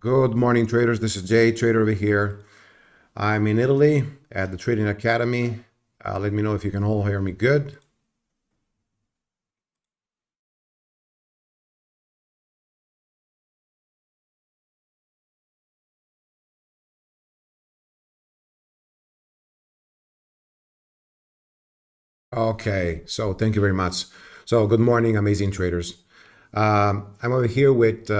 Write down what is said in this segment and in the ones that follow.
Good morning, traders. This is JTrader over here. I'm in Italy at the Trading Academy. Let me know if you can all hear me good. Okay, so thank you very much. So good morning, amazing traders. I'm over here with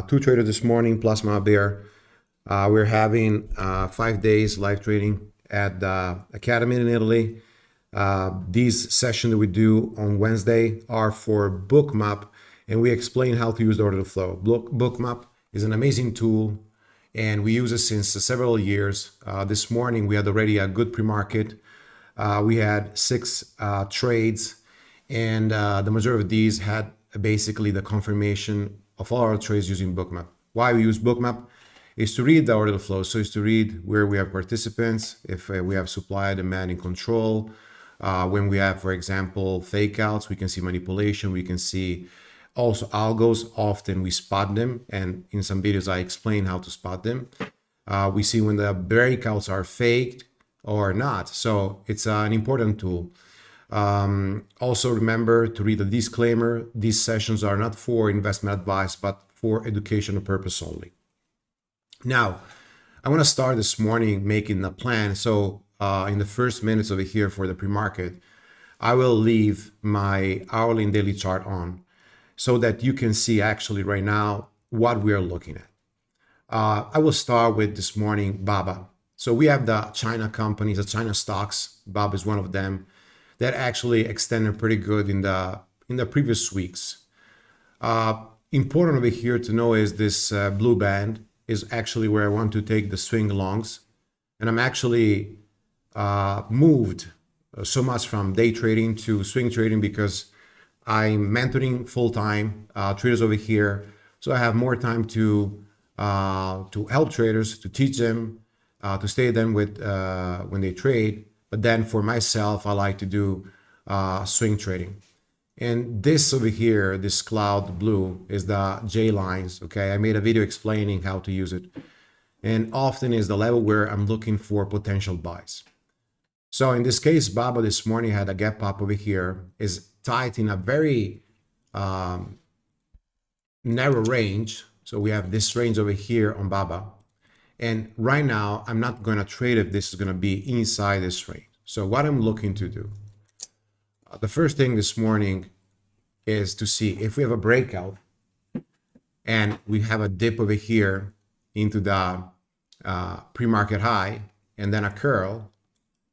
two traders this morning, plus my bear. We're having 5 days live trading at the Academy in Italy. These sessions that we do on Wednesday are for Bookmap, and we explain how to use the order flow. Bookmap is an amazing tool, and we use it since several years. This morning, we had already a good pre-market. We had 6 trades, and the majority of these had basically the confirmation of all our trades using Bookmap. Why we use Bookmap is to read the order flow. So it's to read where we have participants, if we have supply, demand, and control. When we have, for example, fakeouts, we can see manipulation. We can see also algos. Often we spot them, and in some videos I explain how to spot them. We see when the breakouts are faked or not. So it's an important tool. Also remember to read the disclaimer. These sessions are not for investment advice, but for educational purpose only. Now, I want to start this morning making a plan. So in the first minutes over here for the pre-market, I will leave my hourly and daily chart on so that you can see actually right now what we are looking at. I will start with this morning, BABA. So we have the China companies, the China stocks. BABA is one of them that actually extended pretty good in the previous weeks. Important over here to know is this blue band is actually where I want to take the swing longs. And I'm actually moved so much from day trading to swing trading because I'm mentoring full-time traders over here. So I have more time to help traders, to teach them, to stay them with when they trade. But then for myself, I like to do swing trading. And this over here, this cloud blue, is the JLines. Okay, I made a video explaining how to use it. And often is the level where I'm looking for potential buys. So in this case, BABA this morning had a gap up over here, is tight in a very narrow range. So we have this range over here on BABA. And right now, I'm not going to trade if this is going to be inside this range. So what I'm looking to do, the first thing this morning is to see if we have a breakout and we have a dip over here into the pre-market high and then a curl,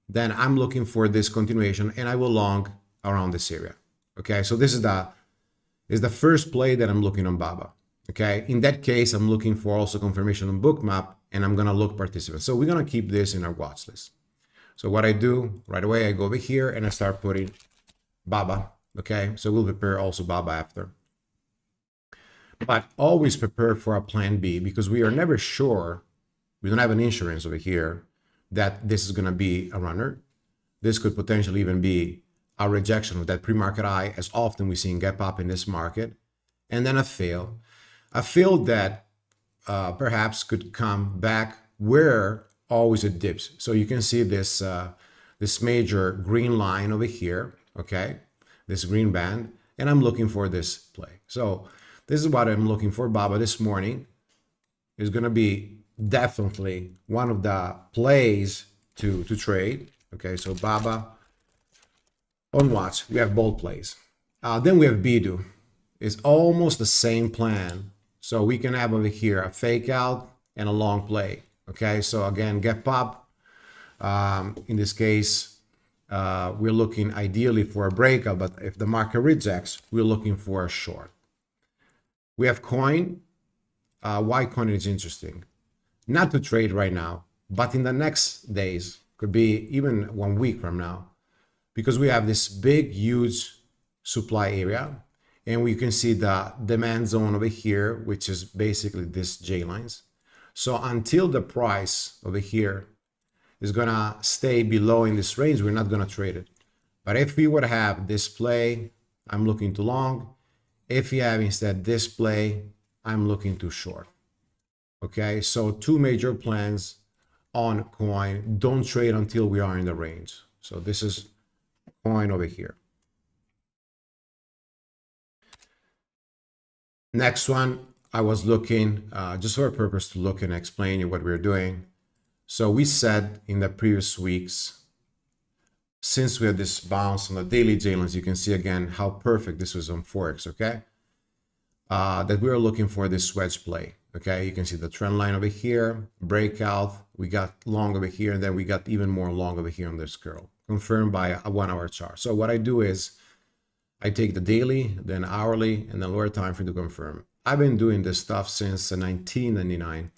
then I'm looking for this continuation and I will long around this area. Okay, so this is the first play that I'm looking on BABA. Okay, in that case, I'm looking for also confirmation on Bookmap, and I'm gonna look participants. So we're gonna keep this in our watch list. So what I do right away, I go over here and I start putting BABA. Okay, so we'll prepare also BABA after. But always prepare for a plan B because we are never sure. We don't have an insurance over here that this is gonna be a runner. This could potentially even be a rejection of that pre-market high, as often we see in gap up in this market, and then a fail. A fail that perhaps could come back where always it dips. So you can see this this major green line over here, okay, this green band, and I'm looking for this play. So this is what I'm looking for. BABA this morning is going to be definitely one of the plays to trade. Okay, so BABA on watch. We have bold plays. Then we have BIDU. It's almost the same plan. So we can have over here a fake out and a long play. Okay, so again, gap up. In this case, we're looking ideally for a breakout, but if the market rejects, we're looking for a short. We have coin. Why coin is interesting? Not to trade right now, but in the next days, could be even 1 week from now, because we have this big, huge supply area. And we can see the demand zone over here, which is basically this JLines. So until the price over here is gonna stay below in this range, we're not gonna trade it. But if we would have this play, I'm looking to long. If you have instead this play, I'm looking to short. Okay, so two major plans on coin. Don't trade until we are in the range. So this is coin over here. Next one, I was looking just for a purpose to look and explain you what we're doing. So we said in the previous weeks, since we had this bounce on the daily JLines, you can see again how perfect this was on Forex, okay? That we were looking for this wedge play, okay? You can see the trend line over here, breakout, we got long over here, and then we got even more long over here on this curl, confirmed by a 1 hour chart. So what I do is I take the daily, then hourly, and then lower time frame to confirm. I've been doing this stuff since 1999.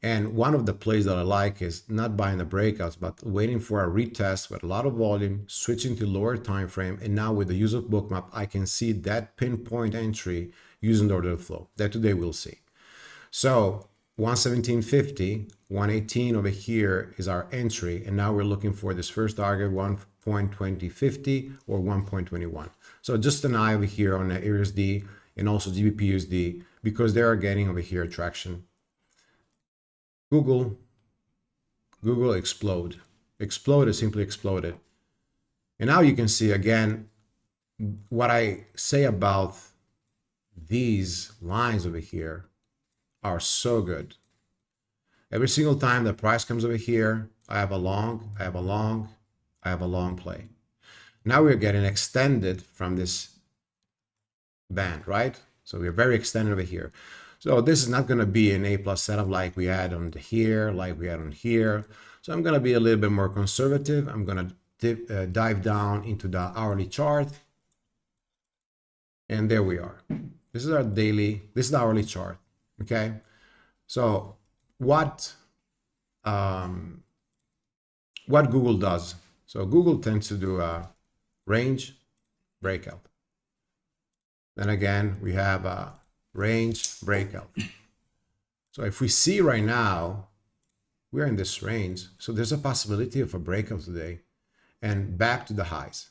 And one of the plays that I like is not buying the breakouts, but waiting for a retest with a lot of volume, switching to lower time frame. And now with the use of Bookmap, I can see that pinpoint entry using the order flow. That today we'll see. So 117.50, 118 over here is our entry. And now we're looking for this first target, 1.2050 or 1.21. So just an eye over here on the USD and also GBP/USD because they are getting over here traction. Google exploded, simply exploded. And now you can see again what I say about these lines over here are so good. Every single time the price comes over here, I have a long, I have a long, I have a long play. Now we're getting extended from this band, right? So we're very extended over here. So this is not going to be an A+ setup like we had on here, like we had on here. So I'm going to be a little bit more conservative. I'm going to dive down into the hourly chart. And there we are. This is our daily, this is the hourly chart, okay? So what Google does, so Google tends to do a range breakout. Then again, we have a range breakout. So if we see right now, we're in this range. So there's a possibility of a breakout today and back to the highs.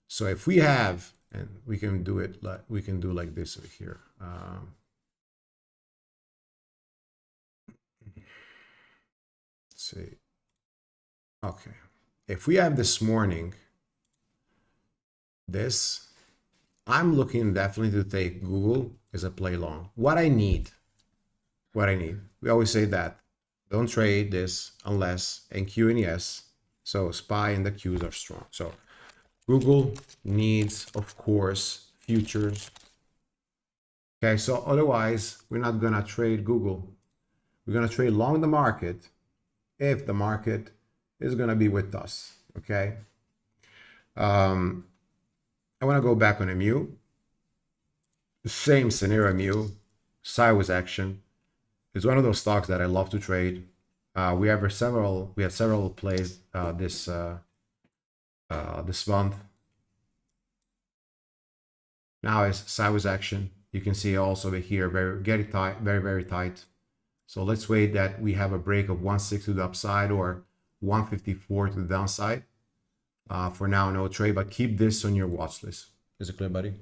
So if we have, and we can do it like, we can do like this over here. Let's see. Okay. If we have this morning, this, I'm looking definitely to take Google as a play long. What I need, we always say that don't trade this unless NQ and ES. So SPY and the Qs are strong. So Google needs, of course, futures. Okay, so otherwise we're not gonna trade Google. We're gonna trade long the market if the market is gonna be with us. Okay. I want to go back on MU. The same scenario MU, sideways action. It's one of those stocks that I love to trade. We have several plays this month. Now it's sideways action. You can see also over here very tight, very tight. So let's wait that we have a break of 160 to the upside or 154 to the downside. For now, no trade, but keep this on your watch list. Is it clear, buddy?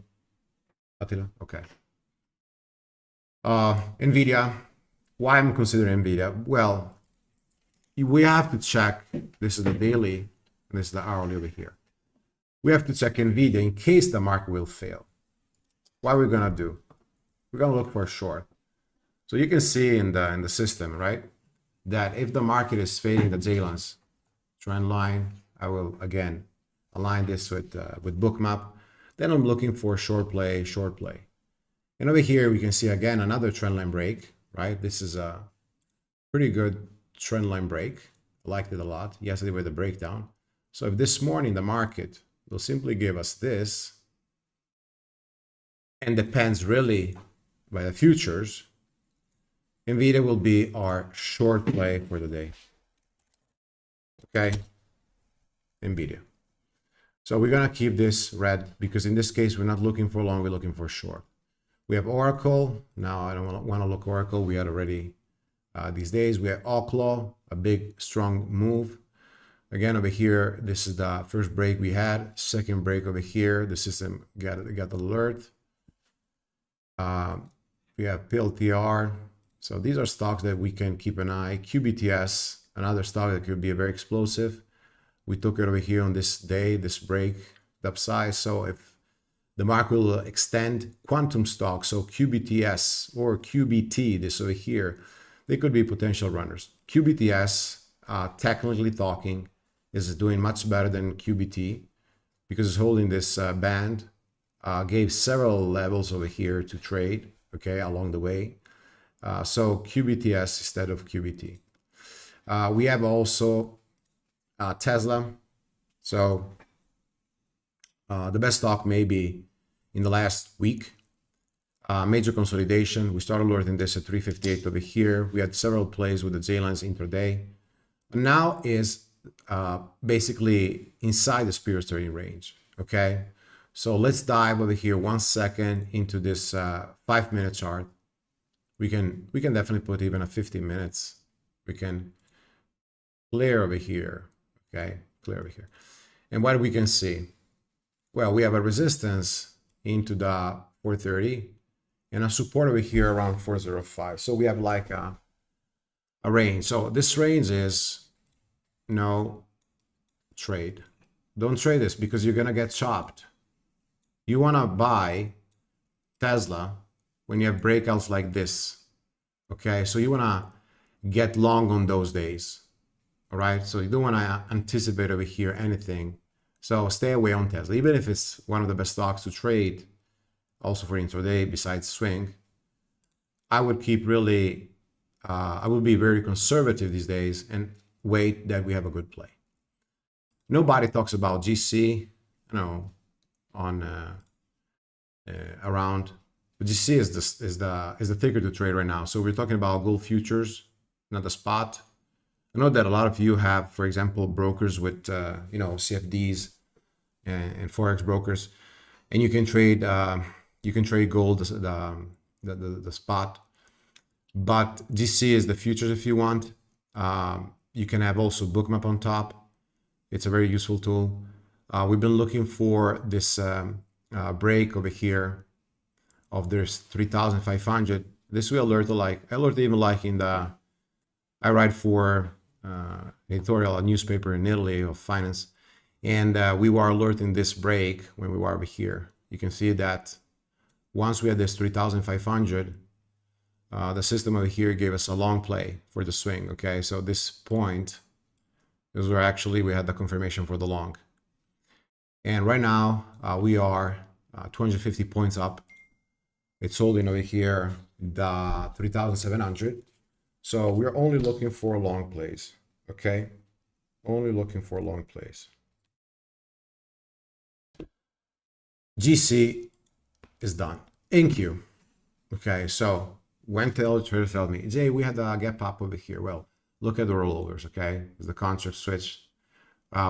Attila? Okay. NVIDIA. Why I'm considering NVIDIA? Well, we have to check. This is the daily, and this is the hourly over here. We have to check NVIDIA in case the market will fail. What are we gonna do? We're gonna look for a short. So you can see in the system, right, that if the market is fading the JLines trend line, I will again align this with Bookmap. Then I'm looking for short play. And over here we can see again another trend line break, right? This is a pretty good trend line break. I liked it a lot yesterday with the breakdown. So if this morning the market will simply give us this, and depends really by the futures, NVIDIA will be our short play for the day. Okay, NVIDIA. So we're gonna keep this red because in this case we're not looking for long, we're looking for short. We have Oracle. Now I don't want to look Oracle. We had already these days. We have Oklo, a big strong move. Again over here, this is the first break we had. Second break over here, the system got the alert. We have PLTR. So these are stocks that we can keep an eye. QBTS, another stock that could be very explosive. We took it over here on this day, this break, the upside. So if the market will extend quantum stocks, so QBTS or QBT, this over here, they could be potential runners. QBTS, technically talking, is doing much better than QBT because it's holding this band, gave several levels over here to trade, okay, along the way. So QBTS instead of QBT. We have also Tesla. So the best stock maybe in the last week. Major consolidation. We started alerting this at 358 over here. We had several plays with the JLines intraday. Now is basically inside the SPRC range. Okay, so let's dive over here 1 second into this 5-minute chart. We can definitely put even a 15 minutes. We can clear over here. Okay, clear over here. And what we can see? Well, we have a resistance into the 430 and a support over here around 405. So we have like a range. So this range is no trade. Don't trade this because you're gonna get chopped. You wanna buy Tesla when you have breakouts like this. Okay, so you wanna get long on those days. All right, so you don't wanna anticipate over here anything. So stay away on Tesla, even if it's one of the best stocks to trade, also for intraday besides swing. I would keep really, I would be very conservative these days and wait that we have a good play. Nobody talks about GC, you know, on around. But GC is the ticker to trade right now. So we're talking about gold futures, not the spot. I know that a lot of you have, for example, brokers with you know, CFDs and Forex brokers, and you can trade gold, the spot. But GC is the futures if you want. You can have also Bookmap on top. It's a very useful tool. We've been looking for this break over here of this 3,500. This will alert even like in the, I write for editorial, a newspaper in Italy of finance, and we were alerting this break when we were over here. You can see that once we had this 3,500, the system over here gave us a long play for the swing. Okay, so this point is where actually we had the confirmation for the long, and right now we are 250 points up. It's holding over here the 3,700. So we're only looking for long plays, okay? Only looking for long plays. GC is done. NQ, okay? So when JTrader told me, Jay, we had a gap up over here. Well, look at the rollovers, okay? The contract switch.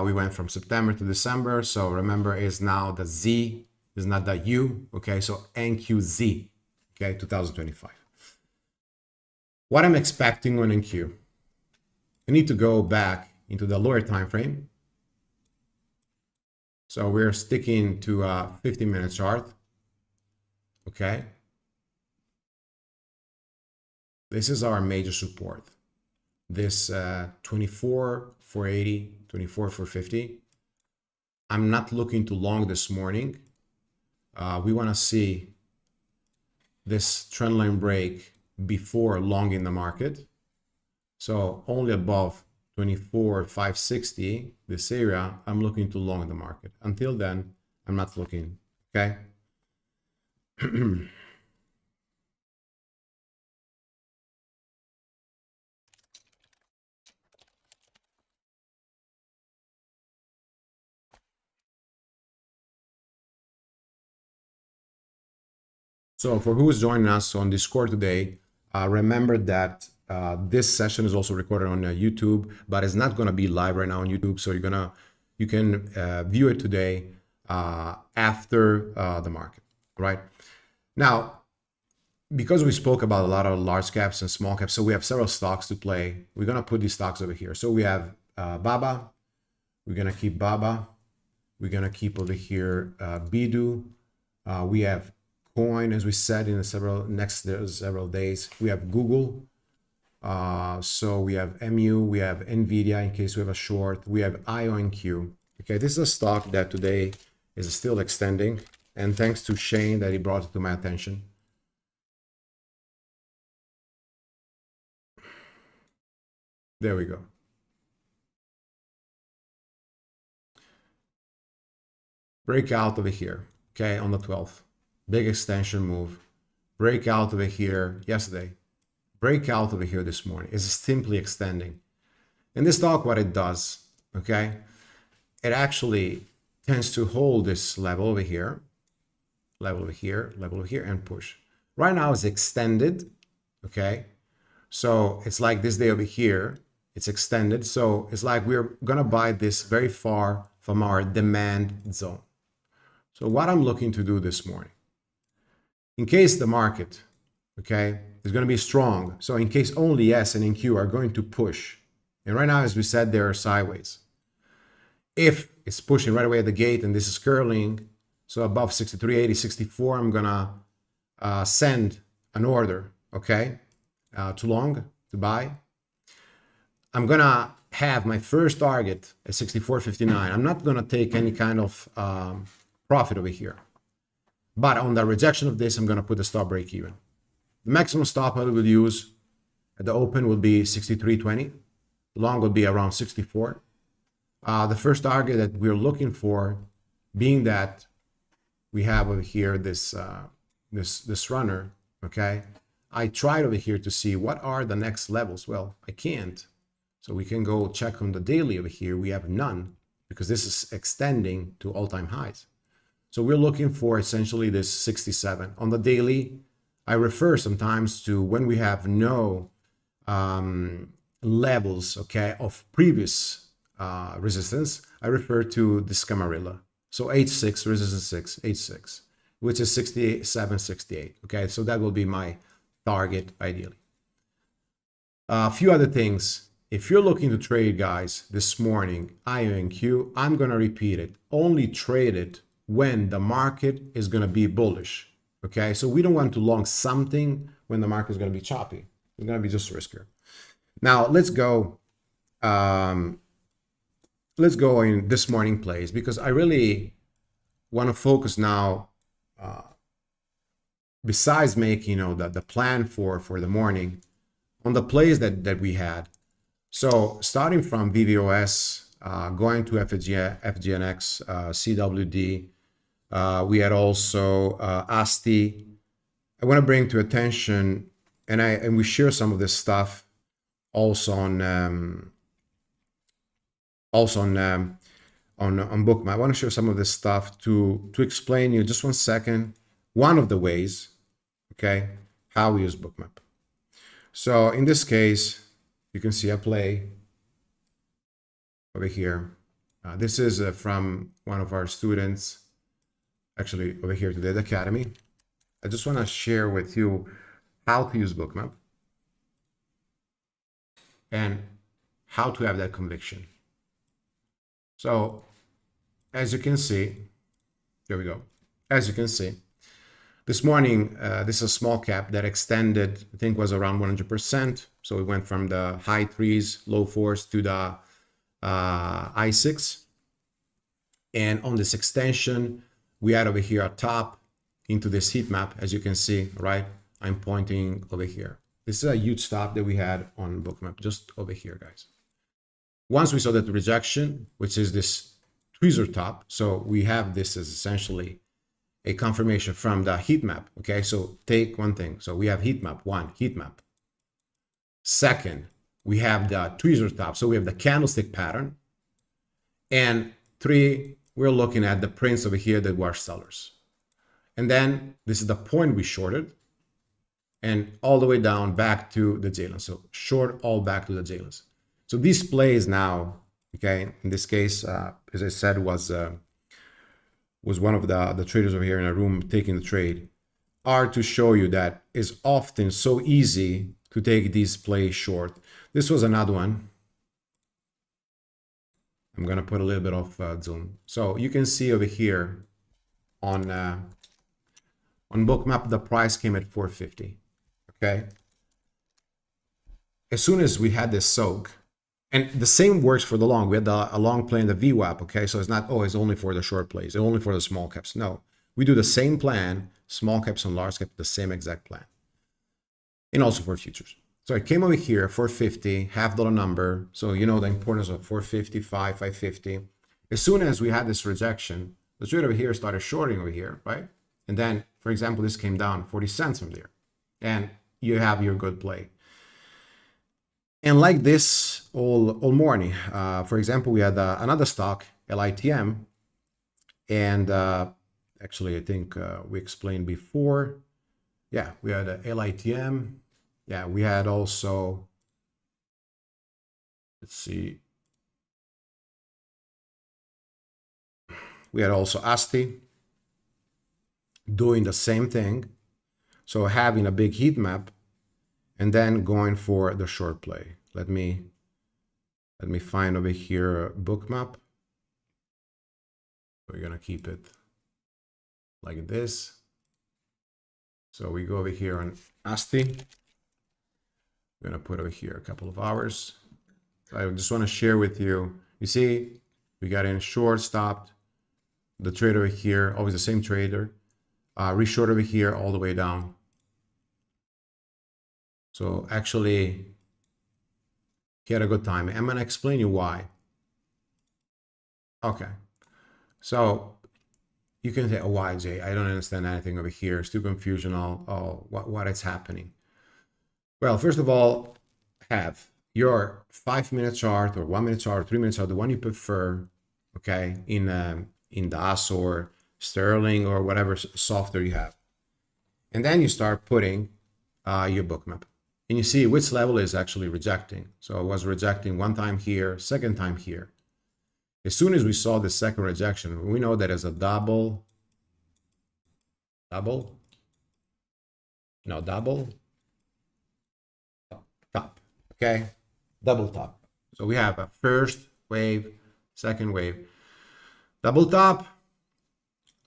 We went from September to December. So remember, is now the Z, is not the U, okay? So NQZ, okay, 2025. What I'm expecting on NQ, I need to go back into the lower time frame. So we're sticking to a 15-minute chart. Okay. This is our major support. This 24,480, 24,450. I'm not looking to long this morning. We want to see this trendline break before long in the market. So only above 24,560, this area, I'm looking to long in the market. Until then, I'm not looking, okay? So for who is joining us on Discord today, remember that this session is also recorded on YouTube, but it's not going to be live right now on YouTube. So you can view it today after the market, right? Now, because we spoke about a lot of large caps and small caps, so we have several stocks to play. We're going to put these stocks over here. So we have BABA. We're going to keep BABA. We're going to keep over here BIDU. We have coin, as we said, in the several days. We have Google. So we have MU, we have NVIDIA in case we have a short, we have IONQ. Okay, this is a stock that today is still extending, and thanks to Shane that he brought it to my attention. There we go. Breakout over here, okay, on the 12th. Big extension move. Breakout over here yesterday. Breakout over here this morning. Is simply extending. In this stock, what it does, okay, it actually tends to hold this level over here, level over here, level over here, and push. Right now it's extended, okay? So it's like this day over here, it's extended. So it's like we're gonna buy this very far from our demand zone. So what I'm looking to do this morning, in case the market, okay, is going to be strong. So in case only S and NQ are going to push, and right now, as we said, they're sideways. If it's pushing right away at the gate and this is curling, so above 63.80, 64, I'm gonna send an order, okay, to long, to buy. I'm gonna have my first target at 64.59. I'm not gonna take any kind of profit over here. But on the rejection of this, I'm gonna put a stop break even. The maximum stop I will use at the open will be 63.20. Long will be around 64. The first target that we're looking for, being that we have over here this this runner, okay? I tried over here to see what are the next levels. Well, I can't. So we can go check on the daily over here. We have none because this is extending to all-time highs. So we're looking for essentially this 67. On the daily, I refer sometimes to when we have no levels, okay, of previous resistance, I refer to this Camarilla. So H6, resistance 6, H6, which is 67, 68. Okay, so that will be my target ideally. A few other things. If you're looking to trade, guys, this morning, IONQ, I'm going to repeat it. Only trade it when the market is going to be bullish. Okay, so we don't want to long something when the market is going to be choppy. It's going to be just riskier. Now let's go in this morning plays, because I really want to focus now, besides making the plan for the morning, on the plays that we had. So starting from VVOS, going to FGNX, CWD, we had also ASTI. I want to bring to attention, and we share some of this stuff also on Bookmap. I want to share some of this stuff to explain you just 1 second. One of the ways, okay, how we use Bookmap. So in this case, you can see a play over here. This is from one of our students, actually over here today at the Academy. I just want to share with you how to use Bookmap and how to have that conviction. So as you can see, there we go. As you can see, this morning, this is a small cap that extended, I think was around 100%. So we went from the high 3s, low 4s to the I6. And on this extension, we had over here a top into this heat map, as you can see, right? I'm pointing over here. This is a huge stop that we had on Bookmap, just over here, guys. Once we saw that rejection, which is this tweezer top, so we have this as essentially a confirmation from the heat map, okay? So take one thing. So we have heat map, one, heat map. Second, we have the tweezer top. So we have the candlestick pattern. And 3, we're looking at the prints over here that were sellers. And then this is the point we shorted, and all the way down back to the JLines. So short all back to the JLines. So these plays now, okay, in this case, as I said, was one of the traders over here in a room taking the trade, are to show you that it's often so easy to take these plays short. This was another one. I'm gonna put a little bit of zoom. So you can see over here on On Bookmap, the price came at 450. Okay. As soon as we had this soak, and the same works for the long. We had a long play in the VWAP. Okay. So it's not, oh, it's only for the short plays, it's only for the small caps. No, we do the same plan, small caps and large caps, the same exact plan. And also for futures. So I came over here, 450, $half number. So you know the importance of 450, 550. As soon as we had this rejection, the trade over here started shorting over here, right? And then, for example, this came down 40 cents from there. And you have your good play. And like this all morning, for example, we had another stock, LITM. And actually, I think we explained before. Yeah, we had a LITM. Yeah, we had also, let's see. We had also ASTI doing the same thing. So having a big heat map and then going for the short play. Let me find over here Bookmap. We're gonna keep it like this. So we go over here on ASTI. We're gonna put over here a couple of hours. I just want to share with you. You see, we got in short, stopped. The trade over here, always the same trader. Reshort over here all the way down. So actually, he had a good time. I'm gonna explain you why. Okay, so you can say, oh, why, Jay? I don't understand anything over here. It's too confusional. Oh, what is happening? Well, first of all, have your 5-minute chart or 1-minute chart or 3-minute chart, the one you prefer, okay, in DAS or Sterling or whatever software you have. And then you start putting your Bookmap. And you see which level is actually rejecting. So it was rejecting one time here, second time here. As soon as we saw the second rejection, we know that as a double top, okay? Double top. So we have a first wave, second wave, double top.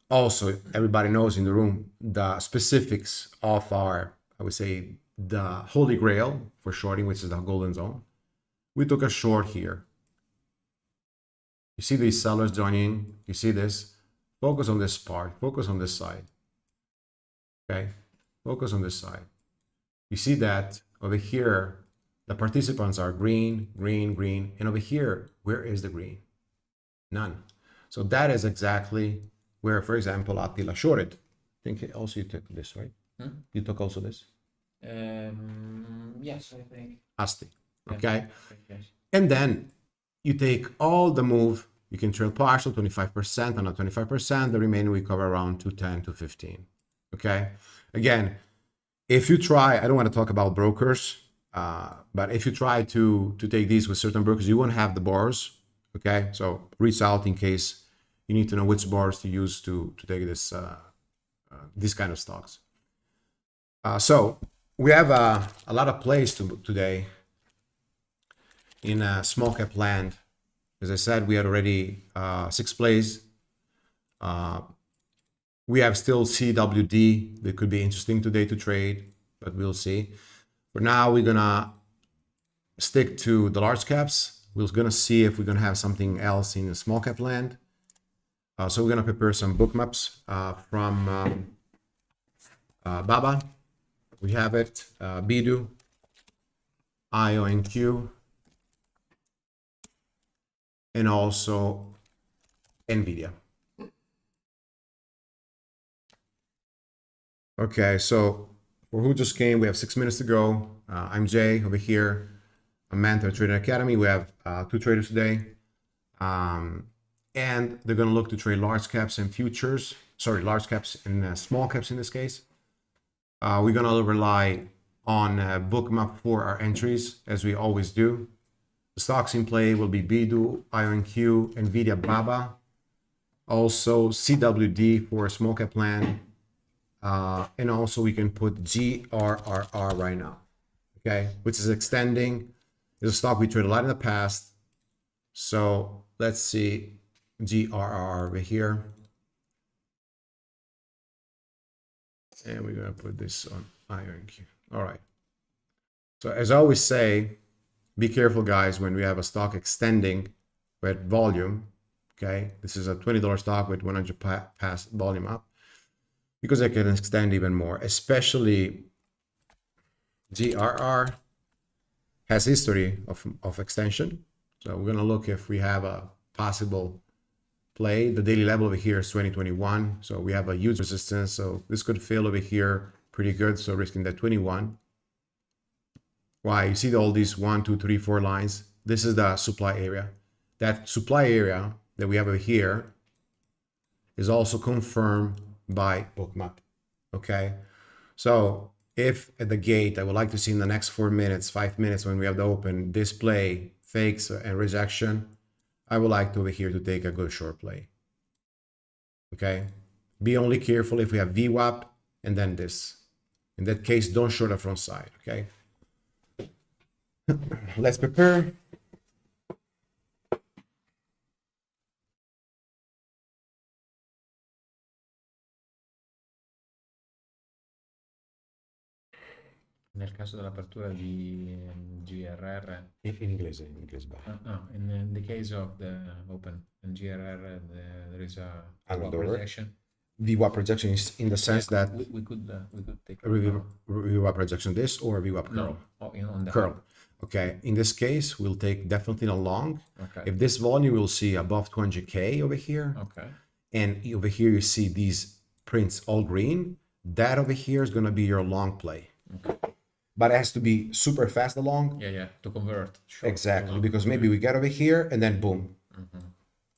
Also, everybody knows in the room the specifics of our, I would say, the holy grail for shorting, which is the golden zone. We took a short here. You see these sellers joining, you see this. Focus on this part, focus on this side. Okay, focus on this side. You see that over here, the participants are green, green, green. And over here, where is the green? None. So that is exactly where, for example, Attila shorted. I think also you took this, right? You took also this? Yes, I think. ASTI, okay? Yes. And then you take all the move, you can trail partial, 25%, and not 25%, the remaining we cover around 210 to 15, okay? Again, if you try, I don't want to talk about brokers, but if you try to take these with certain brokers, you won't have the bars, okay? So reach out in case you need to know which bars to use to take this these kind of stocks. So we have a lot of plays today in small cap land. As I said, we had already 6 plays. We have still CWD that could be interesting today to trade, but we'll see. For now, we're gonna stick to the large caps. We're gonna see if we're gonna have something else in the small cap land. So we're gonna prepare some book maps from Baba. We have it, BIDU, IONQ, and also NVIDIA. Okay, so for who just came, we have 6 minutes to go. I'm Jay over here. I'm mentor at Trader Academy. We have 2 traders today. And they're gonna look to trade large caps and futures. Sorry, large caps and small caps in this case. We're gonna rely on Bookmap for our entries, as we always do. The stocks in play will be BIDU, IONQ, NVIDIA, BABA. Also CWD for a small cap plan. And also we can put GRRR right now, okay? Which is extending. It's a stock we traded a lot in the past. So let's see GRRR over here. And we're going to put this on IONQ. All right. So as I always say, be careful, guys, when we have a stock extending with volume. Okay. This is a $20 stock with 100 pass volume up, because it can extend even more, especially GRRR has history of extension. So we're going to look if we have a possible play. The daily level over here is 2021. So we have a huge resistance. So this could fail over here pretty good. So risking that 21. Why? You see all these 1, 2, 3, 4 lines. This is the supply area. That supply area that we have over here is also confirmed by Bookmap. Okay. So if at the gate, I would like to see in the next 4 minutes, 5 minutes when we have the open display, fakes and rejection, I would like to over here to take a good short play. Okay. Be only careful if we have VWAP and then this. In that case, don't short the front side. Okay. Let's prepare. Nel caso dell'apertura di GRR, in inglese. in the case of the open and GRR, there is a projection. VWAP projection is in the sense that we could take a VWAP projection this or VWAP curl. On the curl. Okay, in this case, we'll take definitely a long. Okay. If this volume, we'll see above 200K over here. Okay. And over here, you see these prints all green. That over here is going to be your long play. Okay. But it has to be super fast along. Yeah, to convert. Sure. Exactly, because maybe we get over here and then boom.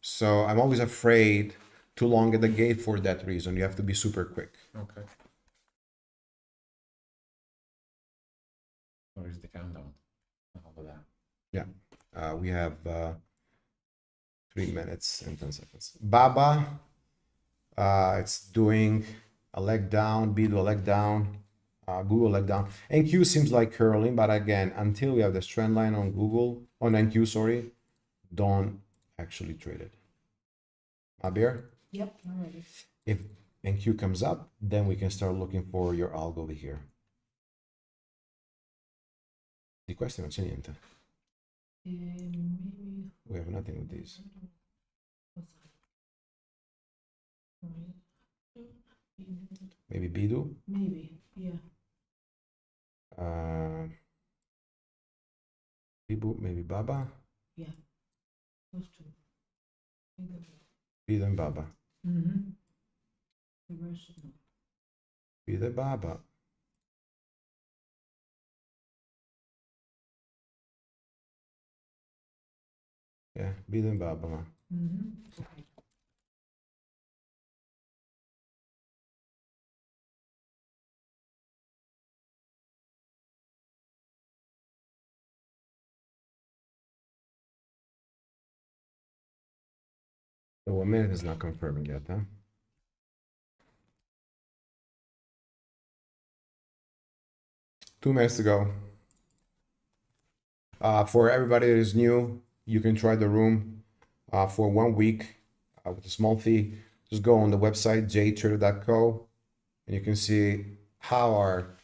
So I'm always afraid too long at the gate for that reason. You have to be super quick. Okay. Where is the countdown? Over there. Yeah, we have 3 minutes and 10 seconds. Baba, it's doing a leg down, BIDU a leg down. Google leg down. NQ seems like curling, but again, until we have the trend line on Google, on NQ, sorry, don't actually trade it. Abir? Yep, I'm ready. If NQ comes up, then we can start looking for your algo over here. Di questi non c'è niente. Maybe. We have nothing with these. Maybe BIDU? Maybe, yeah. Maybe Baba? Yeah, those two. BIDU and Baba. Reversible. BIDU and Baba. Yeah, BIDU and Baba. Okay. So 1 minute is not confirming yet, huh? Two minutes to go. For everybody that is new, you can try the room for 1 week with a small fee. Just go on the website, JTrader.co, and you can see how our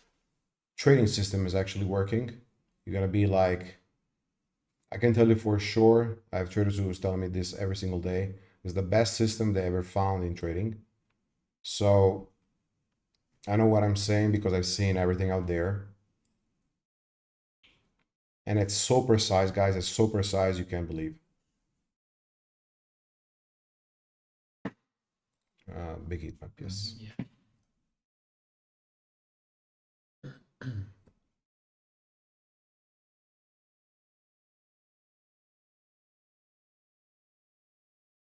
trading system is actually working. You're going to be like, I can tell you for sure, I have traders who is telling me this every single day. It's the best system they ever found in trading. So I know what I'm saying because I've seen everything out there. And it's so precise, guys. It's so precise, you can't believe. Big heat map, yes. Yeah.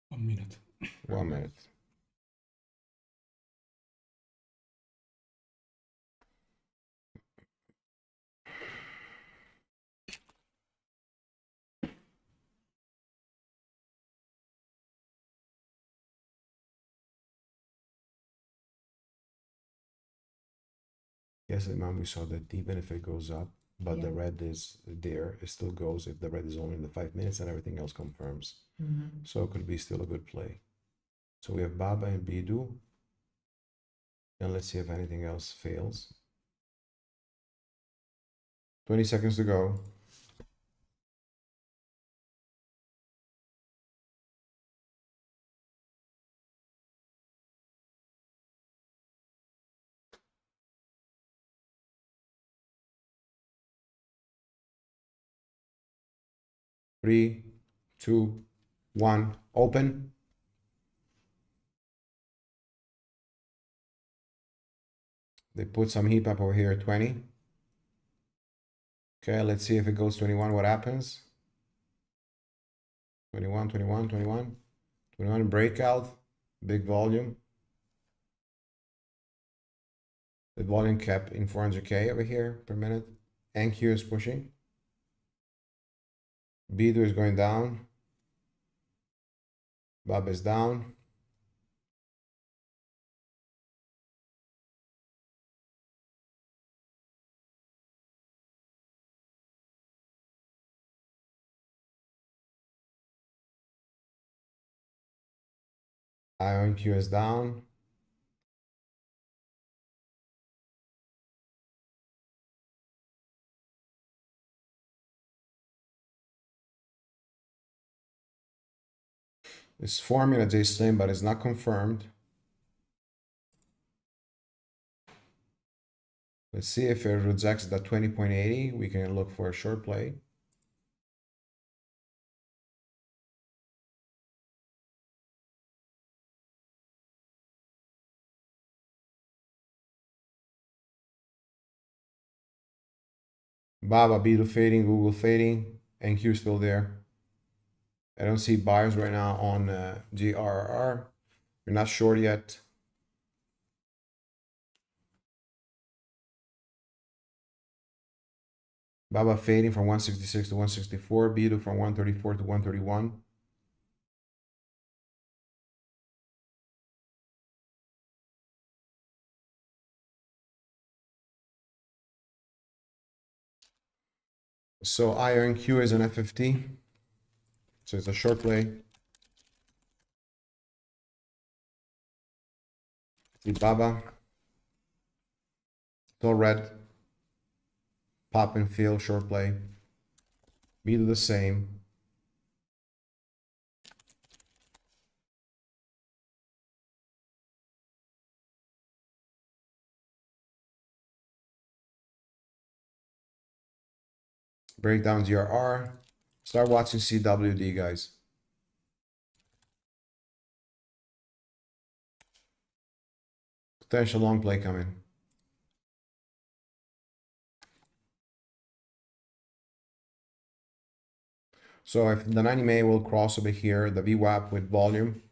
One minute. 1 minute. Yesterday, man, we saw that even if it goes up, but the red is there, it still goes if the red is only in the 5 minutes and everything else confirms. So it could be still a good play. So we have Baba and BIDU. And let's see if anything else fails. 20 seconds to go. Three, two, one, open. They put some heat map over here at 20. Okay, let's see if it goes 21, what happens? 21, 21, 21, 21, breakout, big volume. The volume kept in 400K over here per minute. NQ is pushing. BIDU is going down. BAB is down. IONQ is down. It's forming a JSLIM, but it's not confirmed. Let's see if it rejects that 20.80. We can look for a short play. Baba, BIDU fading, Google fading, NQ still there. I don't see buyers right now on GRRR. You're not short yet. Baba fading from 166 to 164. BIDU from 134 to 131. So IONQ is an FFT. So it's a short play. See Baba. It's all red. Pop and fill, short play. BIDU the same. Breakdown GRR. Start watching CWD, guys. Potential long play coming. So if the 90 MA will cross over here, the VWAP with volume,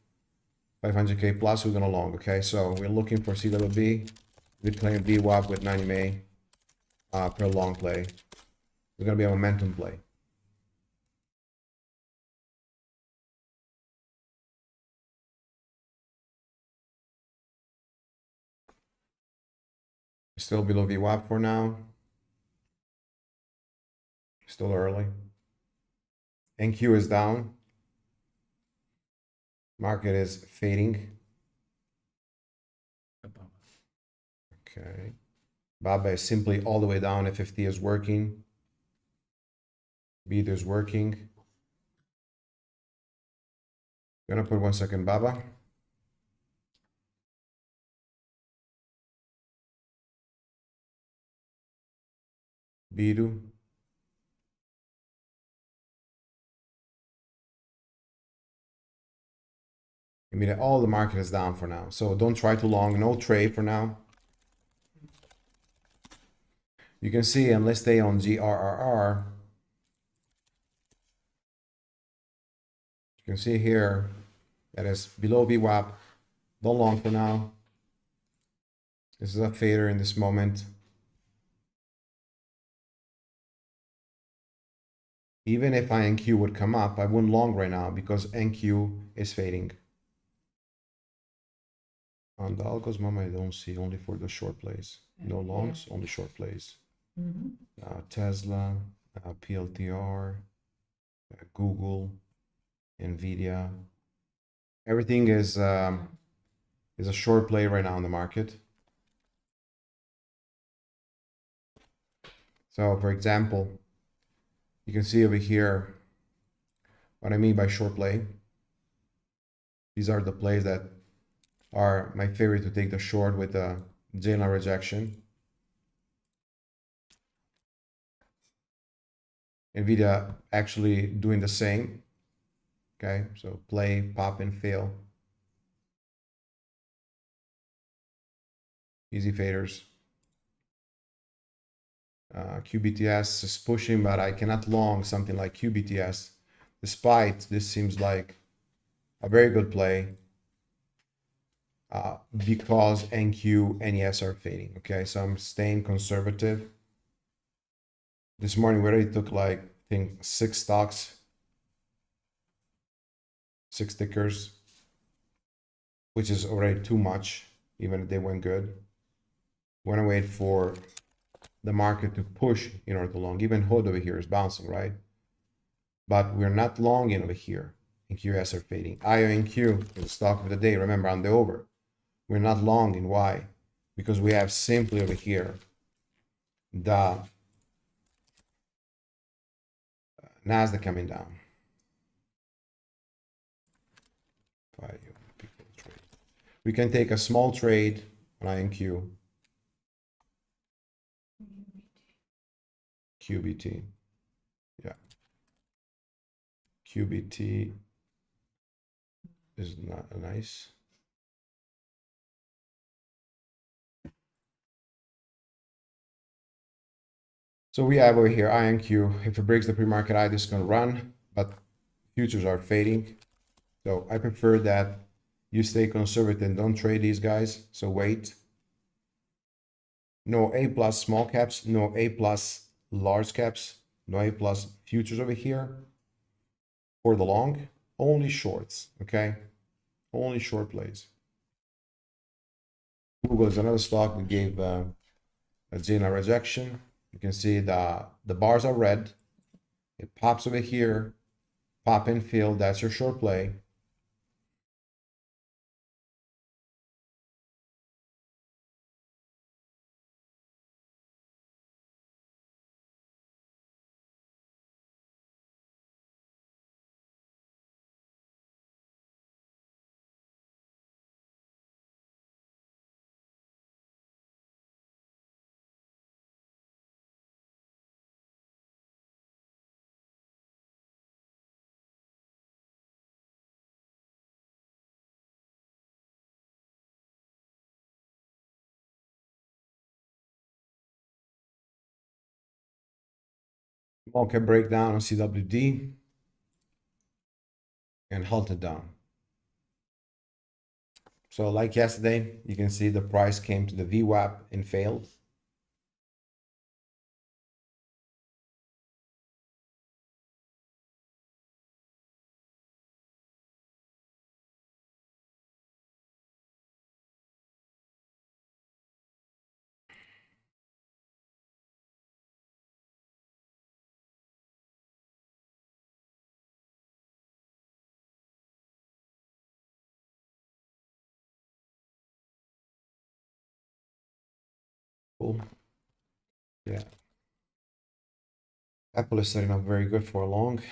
500K plus, we're gonna long, okay? So we're looking for CWB. We're playing VWAP with 90 MA per long play. It's gonna be a momentum play. Still below VWAP for now. Still early. NQ is down. Market is fading. Okay. Baba is simply all the way down. FFT is working. BIDU is working. Gonna put 1 second Baba. BIDU. I mean, all the market is down for now. So don't try to long, no trade for now. You can see, and let's stay on GRRR. You can see here that is below VWAP. Don't long for now. This is a fader in this moment. Even if INQ would come up, I wouldn't long right now because NQ is fading. On the algos, mama, I don't see, only for the short plays. No longs, only short plays. Tesla, PLTR, Google, NVIDIA. Everything is a short play right now in the market. So for example, you can see over here what I mean by short play. These are the plays that are my favorite to take the short with a JLine rejection. NVIDIA actually doing the same. Okay, so play, pop, and fail. Easy faders. QBTS is pushing, but I cannot long something like QBTS, despite this seems like a very good play because NQ, NES are fading. Okay, so I'm staying conservative. This morning we already took like, I think 6 stocks, 6 tickers, which is already too much, even if they went good. We're gonna wait for the market to push in order to long. Even HOD over here is bouncing, right? But we're not long in over here. NQS are fading. IONQ is the stock of the day. Remember, on the over. We're not long in why? Because we have simply over here the NASDAQ coming down. We can take a small trade on IONQ. QBT. Yeah. QBT is not nice. So we have over here IONQ. If it breaks the pre-market high, this is going to run, but futures are fading. So I prefer that you stay conservative and don't trade these guys. So wait. No A plus small caps, no A plus large caps, no A plus futures over here for the long. Only shorts, okay? Only short plays. Google is another stock that gave a JLine rejection. You can see the bars are red. It pops over here, pop and fill. That's your short play. Market breakdown on CWD and halted down. So like yesterday, you can see the price came to the VWAP and failed. Cool. Yeah. Apple is setting up very good for a long.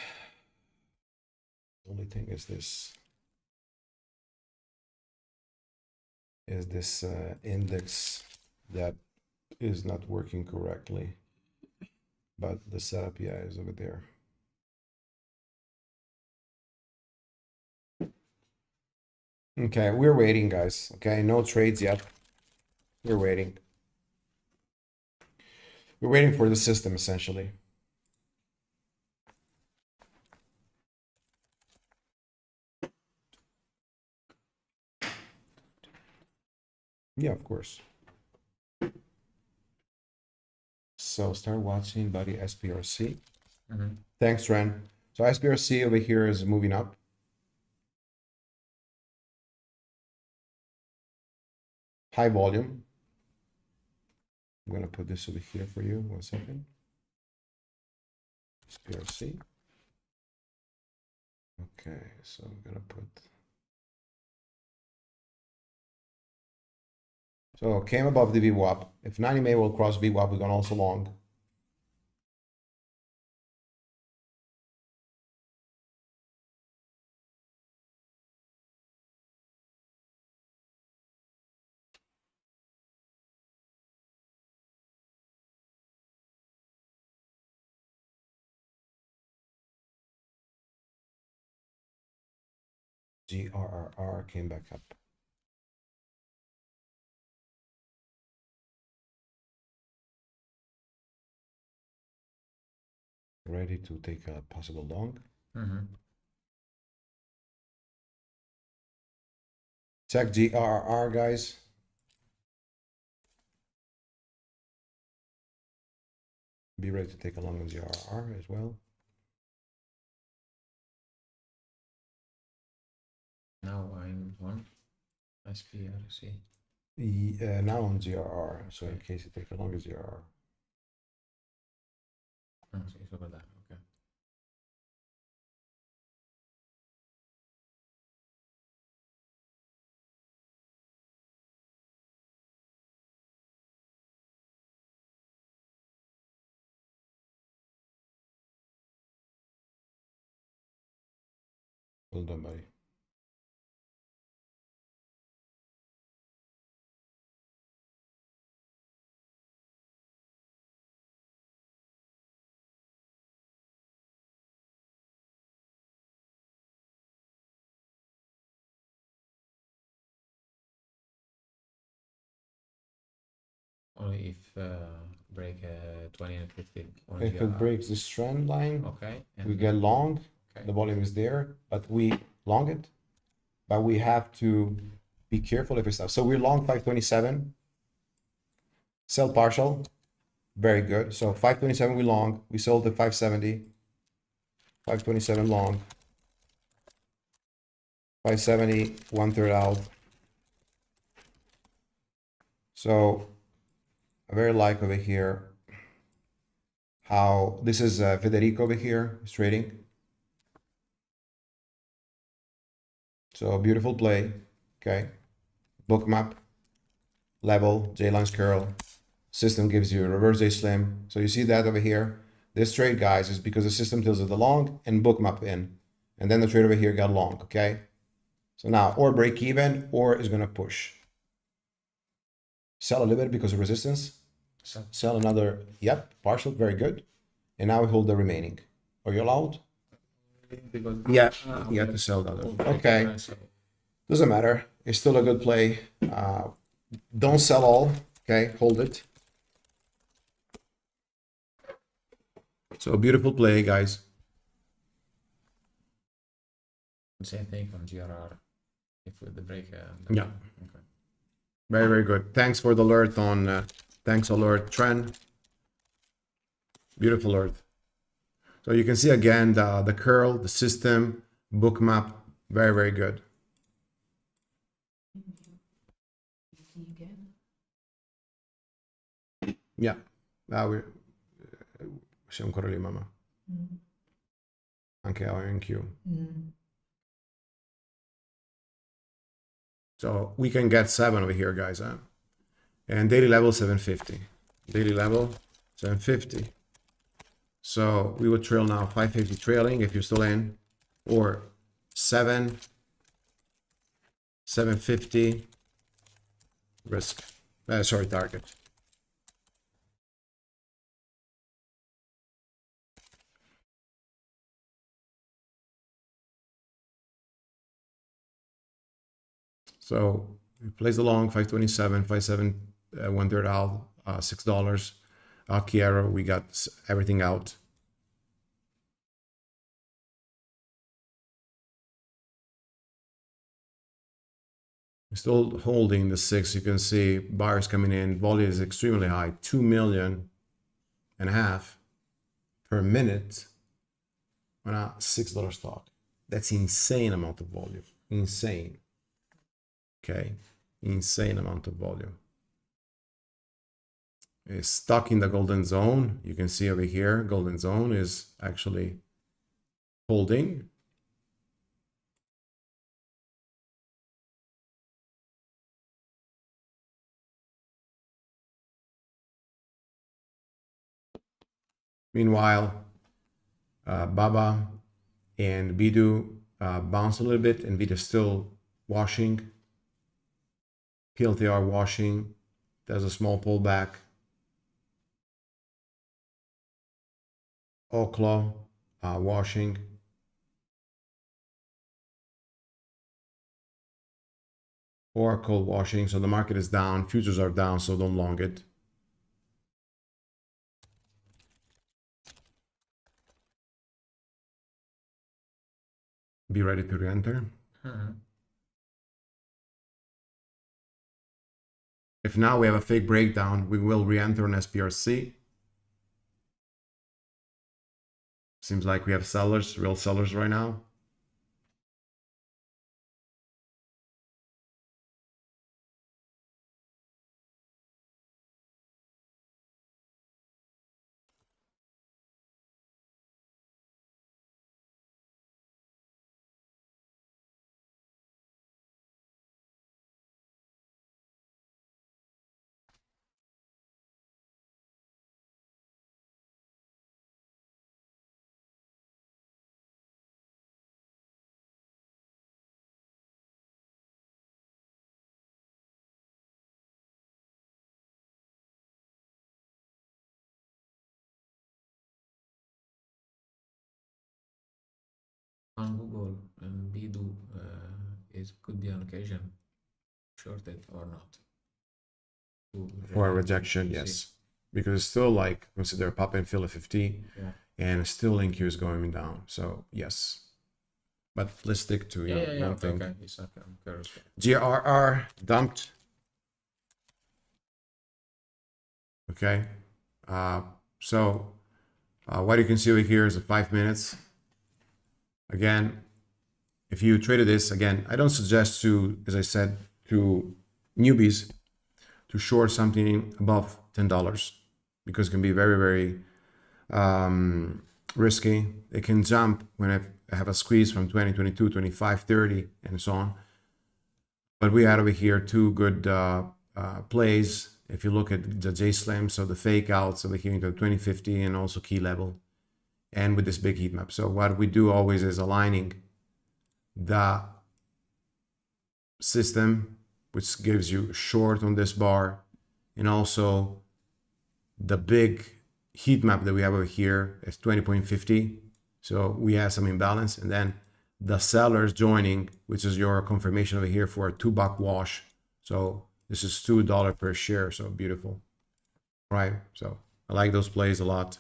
Only thing is this index that is not working correctly, but the setup, yeah, is over there. Okay, we're waiting, guys. Okay, no trades yet. We're waiting. We're waiting for the system, essentially. Yeah, of course. So start watching buddy SPRC. Thanks, Ren. So SPRC over here is moving up. High volume. I'm gonna put this over here for you. 1 second. SPRC. Okay, so I'm gonna put. So came above the VWAP. If 90 MA will cross VWAP, we're gonna also long. GRRR came back up. Ready to take a possible long. Check GRRR, guys. Be ready to take a long on GRRR as well. Now I'm on SPRC. Now on GRR, so in case you take a long on GRR. Oh, sí, eso es verdad. Okay. Well done, buddy. Only if break 20 and 50 on If GRR. it breaks this trend line, Okay. we get long. Okay. The volume is there, but we long it. But we have to be careful if it's up. So we're long 527. Sell partial. Very good. So 527 we long. We sold at 570. 527 long. 570, 1/3 out. So I very like over here how this is Federico over here is trading. So beautiful play. Okay. Bookmap, level, JLines curl. System gives you a reverse J slim. So you see that over here. This trade, guys, is because the system tells it the long and Bookmap in. And then the trade over here got long. Okay. So now or break even or is going to push. Sell a little bit because of resistance. Sell another. Yep. Partial. Very good. And now we hold the remaining. Are you allowed? Because Yeah. You have to sell the other. Okay. Doesn't matter. It's still a good play. Don't sell all. Okay. Hold it. So beautiful play, guys. Same thing on GRR. If with the break. Yeah. Okay. Very, very good. Thanks for the alert on, thanks alert trend. Beautiful alert. So you can see again, the curl, the system, Bookmap, very, very good. See again? Yeah. Siamo ancora lì, mamma. Anche IONQ. So we can get 7 over here, guys. Huh? And daily level 750. Daily level 750. So we would trail now 550 trailing if you're still in, or 750 risk. Sorry, target. So we place the long 527, 57, 1/3 out, $6. Kiera, we got everything out. We're still holding the 6. You can see buyers coming in. Volume is extremely high, 2.5 million per minute on a $6 stock. That's insane amount of volume. Insane. Okay, insane amount of volume. It's stuck in the golden zone. You can see over here, golden zone is actually holding. Meanwhile, Baba and BIDU bounce a little bit. NVIDIA still washing. PLTR washing. There's a small pullback. Oklo washing. or cold washing. So the market is down, futures are down, so don't long it. Be ready to re-enter. If now we have a fake breakdown, we will re-enter on SPRC. Seems like we have sellers, real sellers right now. On Google and BIDU could be an occasion short it or not. For a rejection, yes. Because it's still like, consider pop and fill at 50, Yeah. and still NQ is going down. So yes. But let's stick to one thing. Okay. It's okay. I'm curious. GRRR dumped. Okay. So what you can see over here is a 5 minutes. Again, if you traded this, again, I don't suggest to, as I said, to newbies to short something above $10 because it can be very, very risky. It can jump when I have a squeeze from 20, 22, 25, 30, and so on. But we had over here two good plays. If you look at the JSLIM, so the Fakeouts over here into the 2050 and also key level, and with this big heat map. So what we do always is aligning the system, which gives you short on this bar, and also the big heat map that we have over here is 20.50. So we have some imbalance, and then the sellers joining, which is your confirmation over here for a $2 wash. So this is $2 per share. So beautiful, right? So I like those plays a lot.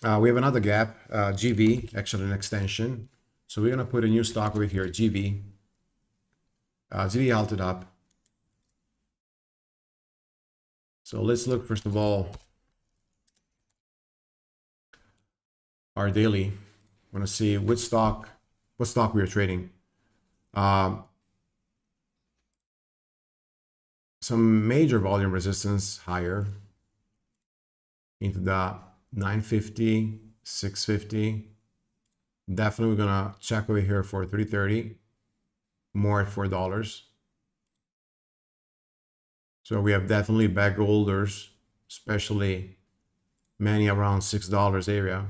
We have another gap, GV, actually an extension. So we're gonna put a new stock over here, GV. GV halted up. So let's look first of all our daily. I want to see what stock we are trading. Some major volume resistance higher into the 950, 650. Definitely we're gonna check over here for 330, more at $4. So we have definitely back holders, especially many around $6 area.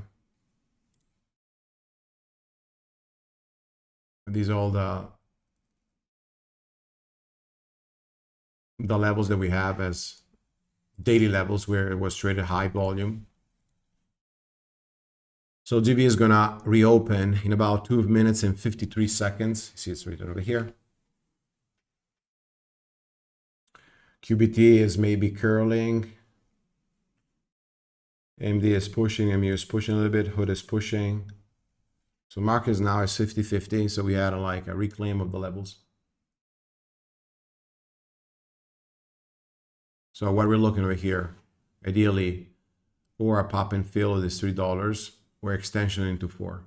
These are all the levels that we have as daily levels where it was traded high volume. So GV is gonna reopen in about 2 minutes and 53 seconds. See, it's written over here. QBT is maybe curling. AMD is pushing, MU is pushing a little bit, Hood is pushing. So market is now is 50-50, so we had like a reclaim of the levels. So what we're looking over here, ideally, or a pop and fill of this $3, or extension into 4.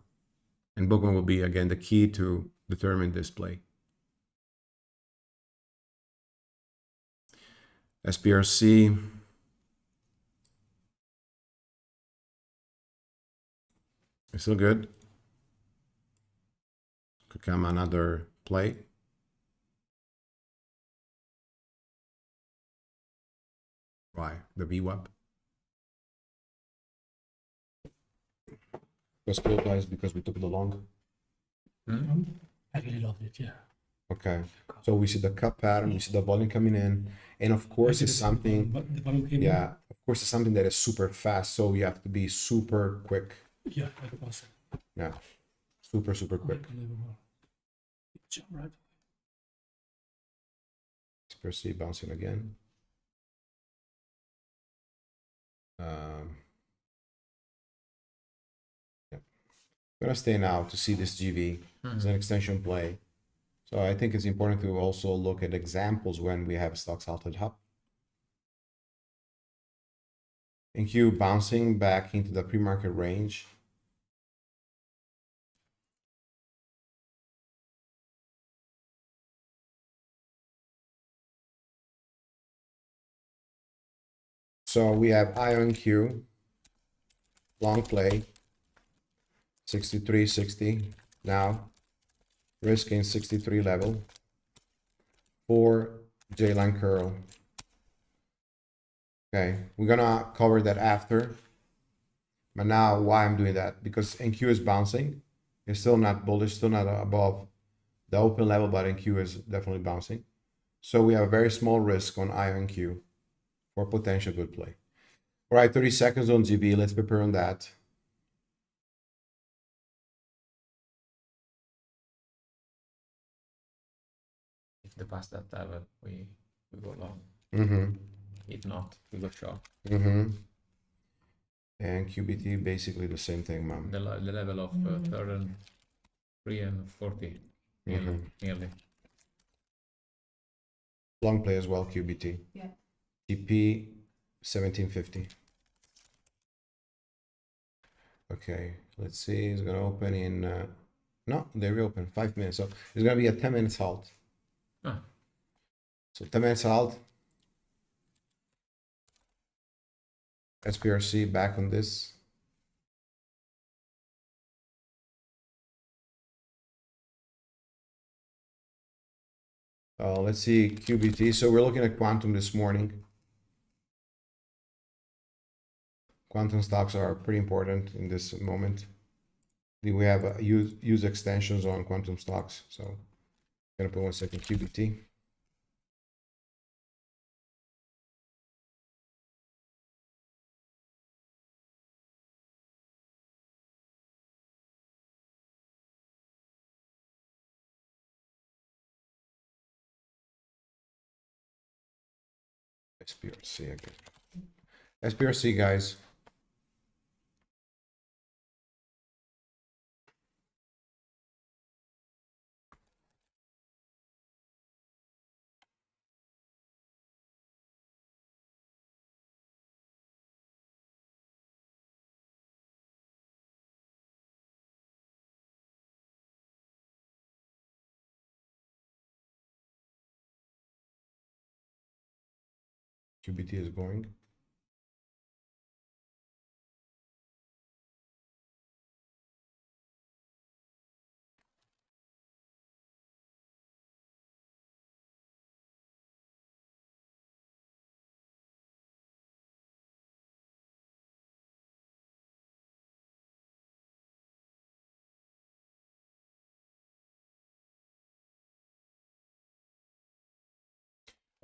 And Bookmap will be, again, the key to determine this play. SPRC. It's still good. Could come another play. Why? The VWAP. Was cool, guys, because we took the long. I really love it, yeah. Okay, so we see the cup pattern, we see the volume coming in, and of course it's something, But the volume came in. yeah, of course it's something that is super fast, so you have to be super quick. Yeah, 100%. Yeah, super quick. Unbelievable. Jump right. SPRC bouncing again. Yeah. I'm gonna stay now to see this GV as an extension play. So I think it's important to also look at examples when we have stocks halted up. NQ bouncing back into the pre-market range. So we have IONQ, long play, 63.60 now, risking 63 level for JLine curl. Okay, we're gonna cover that after. But now why I'm doing that? Because NQ is bouncing. It's still not bullish, still not above the open level, but NQ is definitely bouncing. So we have a very small risk on IONQ for potential good play. All right, 30 seconds on GB. Let's prepare on that. If they pass that level, we go long. Mm-hmm. If not, we go short. Mm-hmm. And QBT basically the same thing, man. The level of 3 and 40, nearly. Long play as well, QBT. Yeah. TP 1750. Okay, let's see. It's gonna open in no, they reopen 5 minutes. So it's gonna be a 10 minutes halt. Ah. So 10 minutes halt. SPRC back on this. Let's see QBT. So we're looking at quantum this morning. Quantum stocks are pretty important in this moment. We have use extensions on quantum stocks. So I'm gonna put 1 second QBT. SPRC again. SPRC, guys. QBT is going.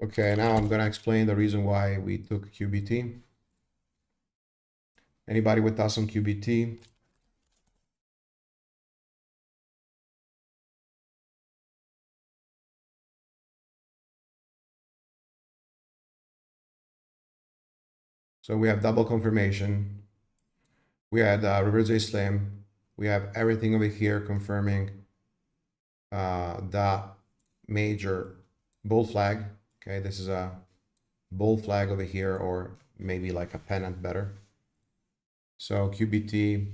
Okay, now I'm gonna explain the reason why we took QBT. Anybody with us on QBT? So we have double confirmation. We had reverse slam. We have everything over here confirming the major bull flag. Okay, this is a bull flag over here, or maybe like a pennant better. So QBT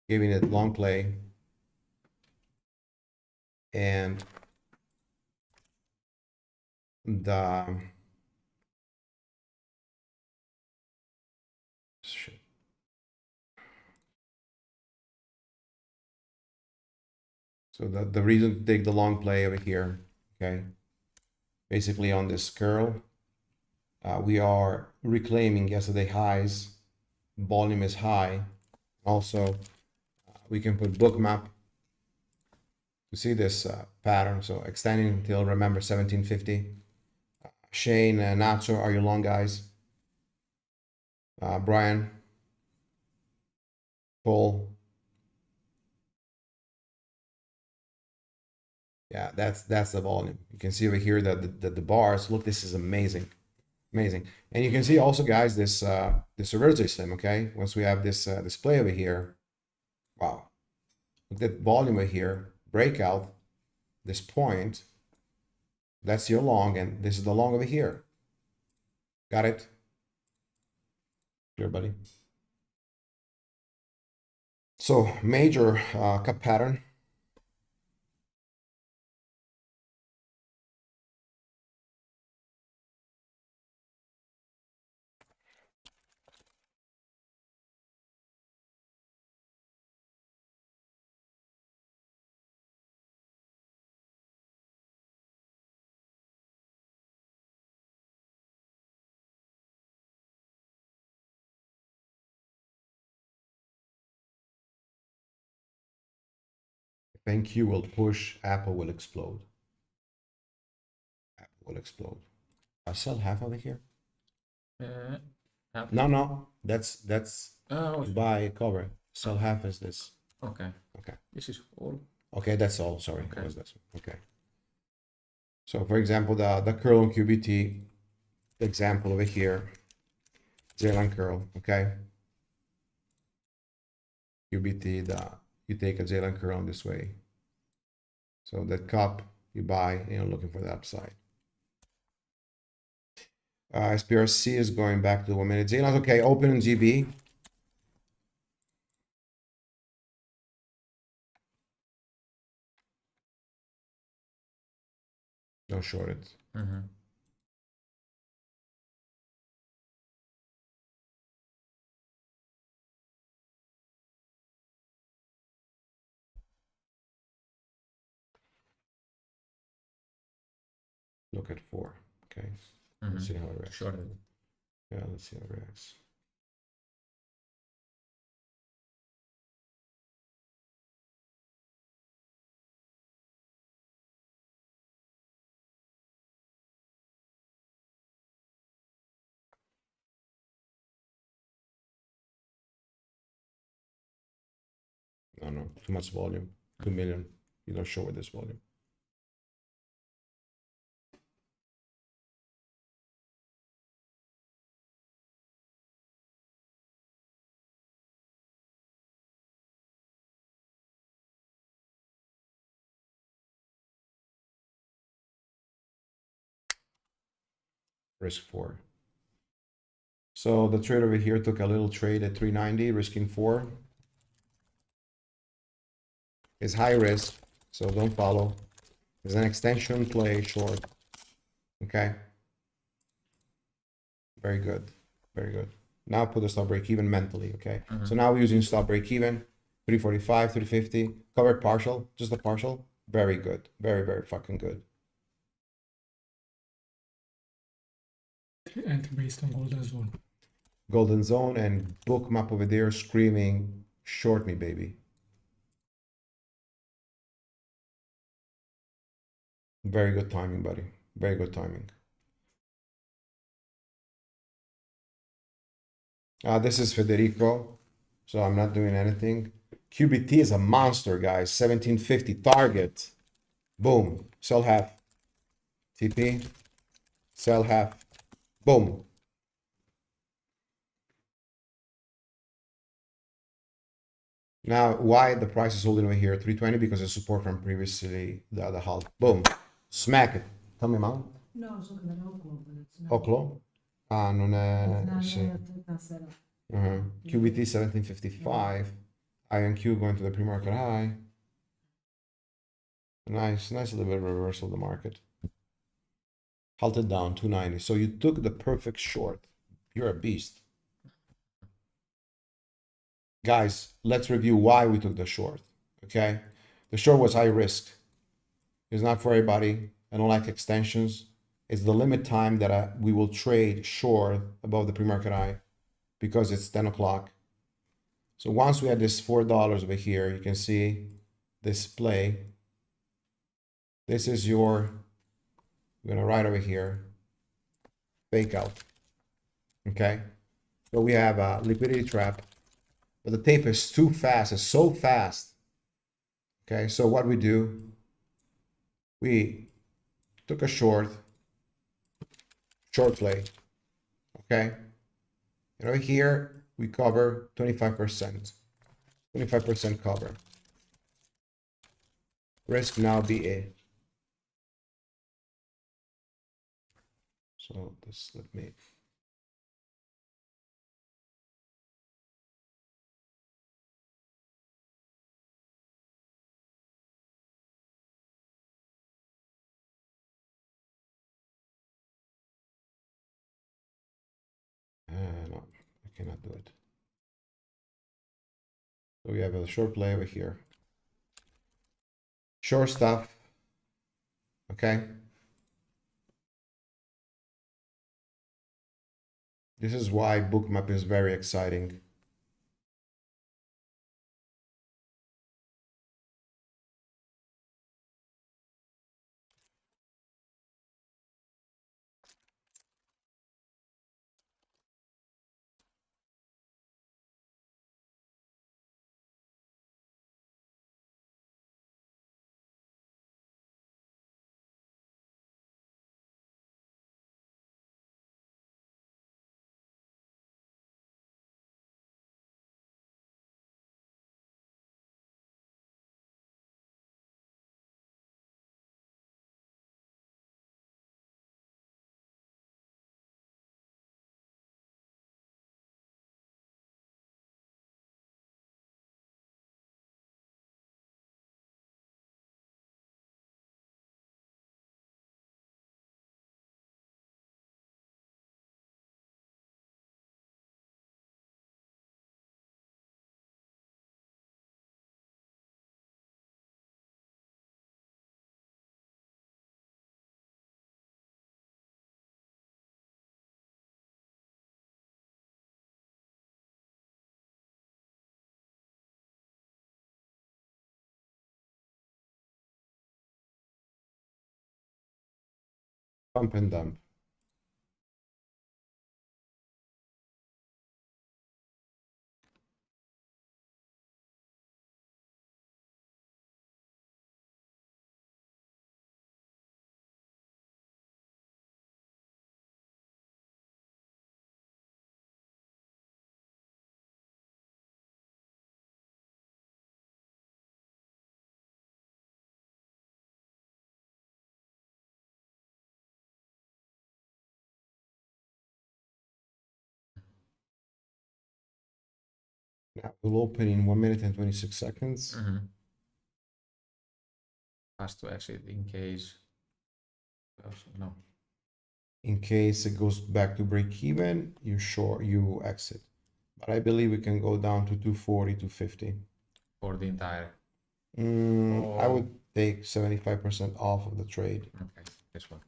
giving it long play, and the shit. So the reason to take the long play over here, okay, basically on this curl, we are reclaiming yesterday highs. Volume is high. Also, we can put Bookmap to see this pattern. So extending until, remember, 1750. Shane, Nacho, are you long, guys? Brian, Paul, Yeah, that's the volume. You can see over here that the bars, look, this is amazing. Amazing. And you can see also, guys, this this reverse system, okay? Once we have this display over here, wow. Look at volume over here, breakout, this point, that's your long, and this is the long over here. Got it? Clear, buddy? So major cup pattern. NQ will push, Apple will explode. Apple will explode. I sell half over here. Half. No, that's Oh, buy cover. Sell half is this. okay. Okay. This is all. Okay, that's all. Sorry, Okay. it was this one. Okay. So for example, the curl on QBT, the example over here, JLine curl. Okay. QBT, you take a JLine curl on this way. So that cup you buy, and you're looking for the upside. SPRC is going back to the 1 minute. JLines, okay, open in GB. Don't short it. Mm-hmm. Look at 4. Okay. Let's see how it reacts. Shorted. Yeah, let's see how it reacts. No, too much volume. 2 million. You don't show with this volume. Risk 4. So the trade over here took a little trade at 390, risking 4. It's high risk, so don't follow. It's an extension play short. Okay. Very good. Very good. Now put the stop break even mentally. Okay. So now we're using stop break even 345, 350, covered partial, just a partial. Very good. Very, very fucking good. And based on golden zone. Golden zone and Bookmap over there screaming, short me, baby. Very good timing, buddy. Very good timing. This is Federico, so I'm not doing anything. QBT is a monster, guys. 1750 target. Boom. Sell half. TP. Sell half. Boom. Now, why the price is holding over here 320? Because of support from previously the halt. Boom. Smack it. Tell me, man. No, so che non è Oclo, but it's not. Oclo? Ah, non è... It's not Sì. Tassera. QBT 1755. IONQ going to the pre-market high. Nice little bit of reversal of the market. Halted down 290. So you took the perfect short. You're a beast. Guys, let's review why we took the short. Okay, the short was high risk. It's not for everybody. I don't like extensions. It's the limit time that we will trade short above the pre-market high because it's 10 o'clock. So once we had this $4 over here, you can see this play. This is your, we're gonna write over here, fake out. Okay, so we have a liquidity trap, but the tape is too fast. It's so fast. Okay, so what we do, we took a short play, okay? And over here, we cover 25%, 25% cover. Risk now BA. So this, let me. No, I cannot do it. So we have a short play over here. Short stuff, okay? This is why Bookmap is very exciting. Pump and dump. Now we'll open in 1 minute and 26 seconds. Fast to exit in case. No. In case it goes back to break even, you exit. But I believe we can go down to 240, 250. For the entire. I would take 75% off of the trade. Okay, this one.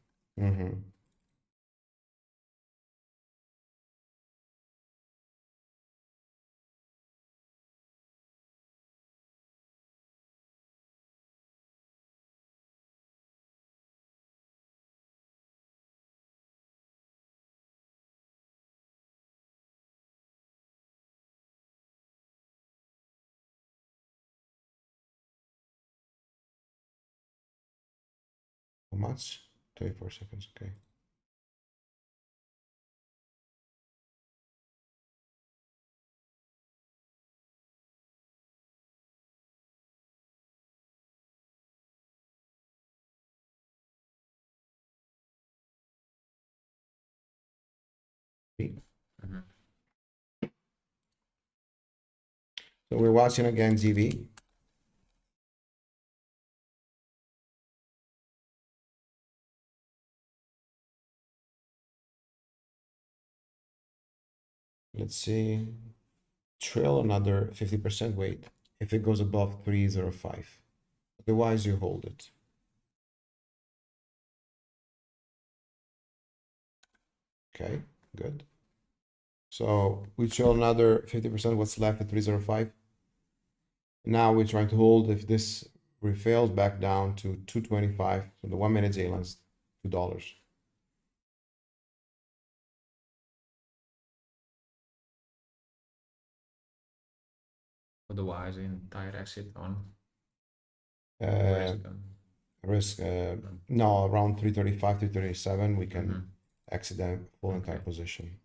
How much? 24 seconds, okay. So we're watching again GV. Let's see. Trail another 50% weight if it goes above 305. Otherwise, you hold it. Okay, good. So we trail another 50%. What's left at 305? Now we're trying to hold. If this fails back down to 225, so the 1 minute JLines, $2. Otherwise, entire exit on. Where is it on? risk, no, around 335, 337, we can Mhm. exit the full entire Okay. position.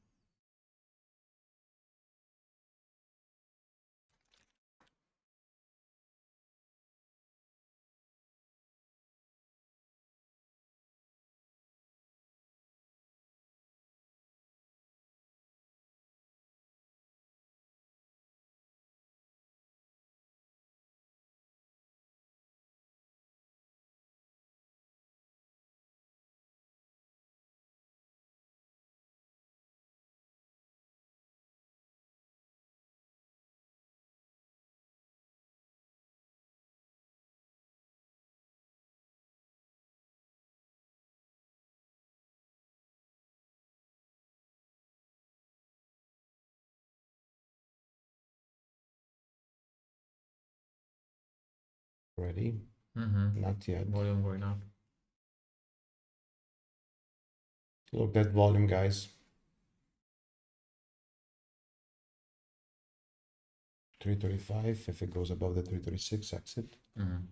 Ready? Mm-hmm. Not yet. Volume going up. Look that volume, guys. 335. If it goes above the 336, exit. Mm-hmm.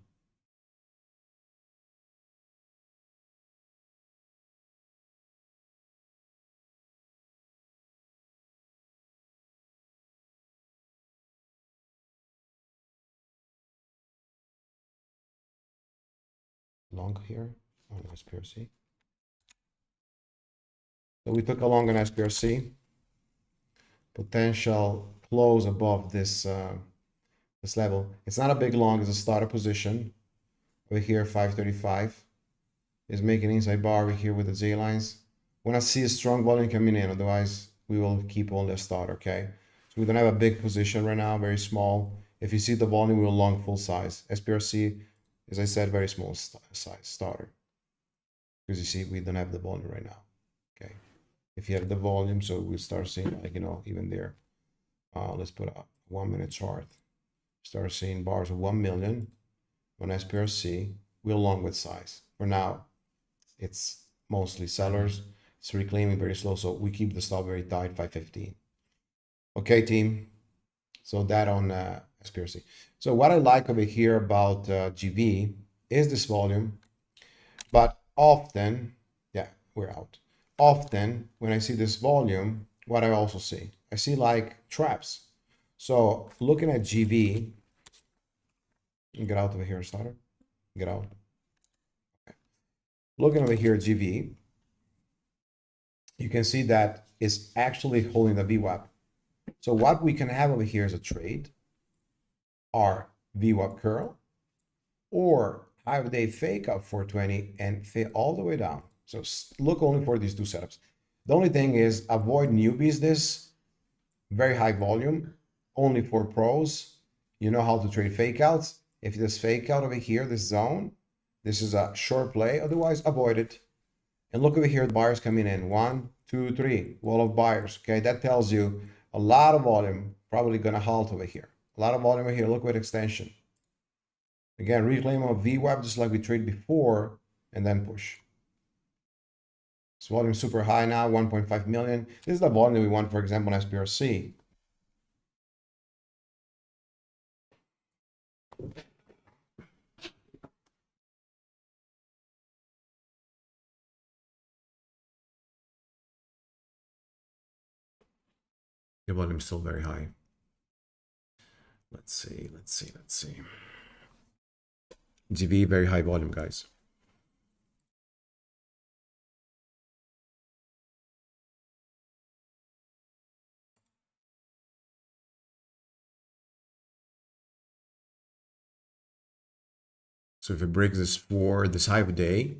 Long here on SPRC. So we took a long on SPRC. Potential close above this this level. It's not a big long, it's a starter position. Over here, 535 is making inside bar over here with the JLines. When I see a strong volume coming in, otherwise we will keep on the start, okay? So we don't have a big position right now, very small. If you see the volume, we will long full size. SPRC, as I said, very small size starter. Because you see, we don't have the volume right now, okay? If you have the volume, so we start seeing like, you know, even there. Let's put a 1 minute chart. Start seeing bars of 1 million on SPRC. We're long with size. For now, it's mostly sellers. It's reclaiming very slow, so we keep the stop very tight, 515. Okay, team. So that on SPRC. So what I like over here about GV is this volume, but often, yeah, we're out. Often when I see this volume, what I also see, I see like traps. So looking at GV, get out over here, starter, get out. Okay. Looking over here at GV, you can see that it's actually holding the VWAP. So what we can have over here is a trade, our VWAP curl, or have they fake out 420 and fade all the way down. So look only for these two setups. The only thing is avoid newbies this, very high volume, only for pros. You know how to trade fake outs. If this fake out over here, this zone, this is a short play, otherwise avoid it. And look over here, the buyers coming in, 1, 2, 3, wall of buyers, okay? That tells you a lot of volume, probably gonna halt over here. A lot of volume over here, look with extension. Again, reclaim of VWAP, just like we traded before, and then push. This volume is super high now, 1.5 million. This is the volume that we want, for example, on SPRC. The volume is still very high. Let's see. GV, very high volume, guys. So if it breaks this for this high of a day,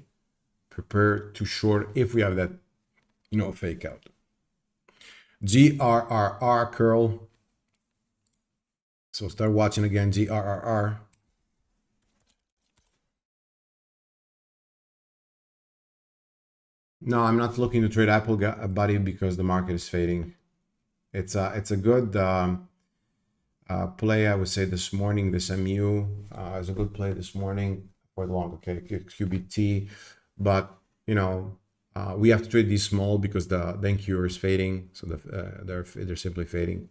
prepare to short if we have that, you know, fake out. GRRR curl. So start watching again, GRRR. No, I'm not looking to trade Apple buddy because the market is fading. It's a good play, I would say, this morning. This MU is a good play this morning for the long, okay, QBT. But, you know, we have to trade these small because the NQ is fading. So they're simply fading.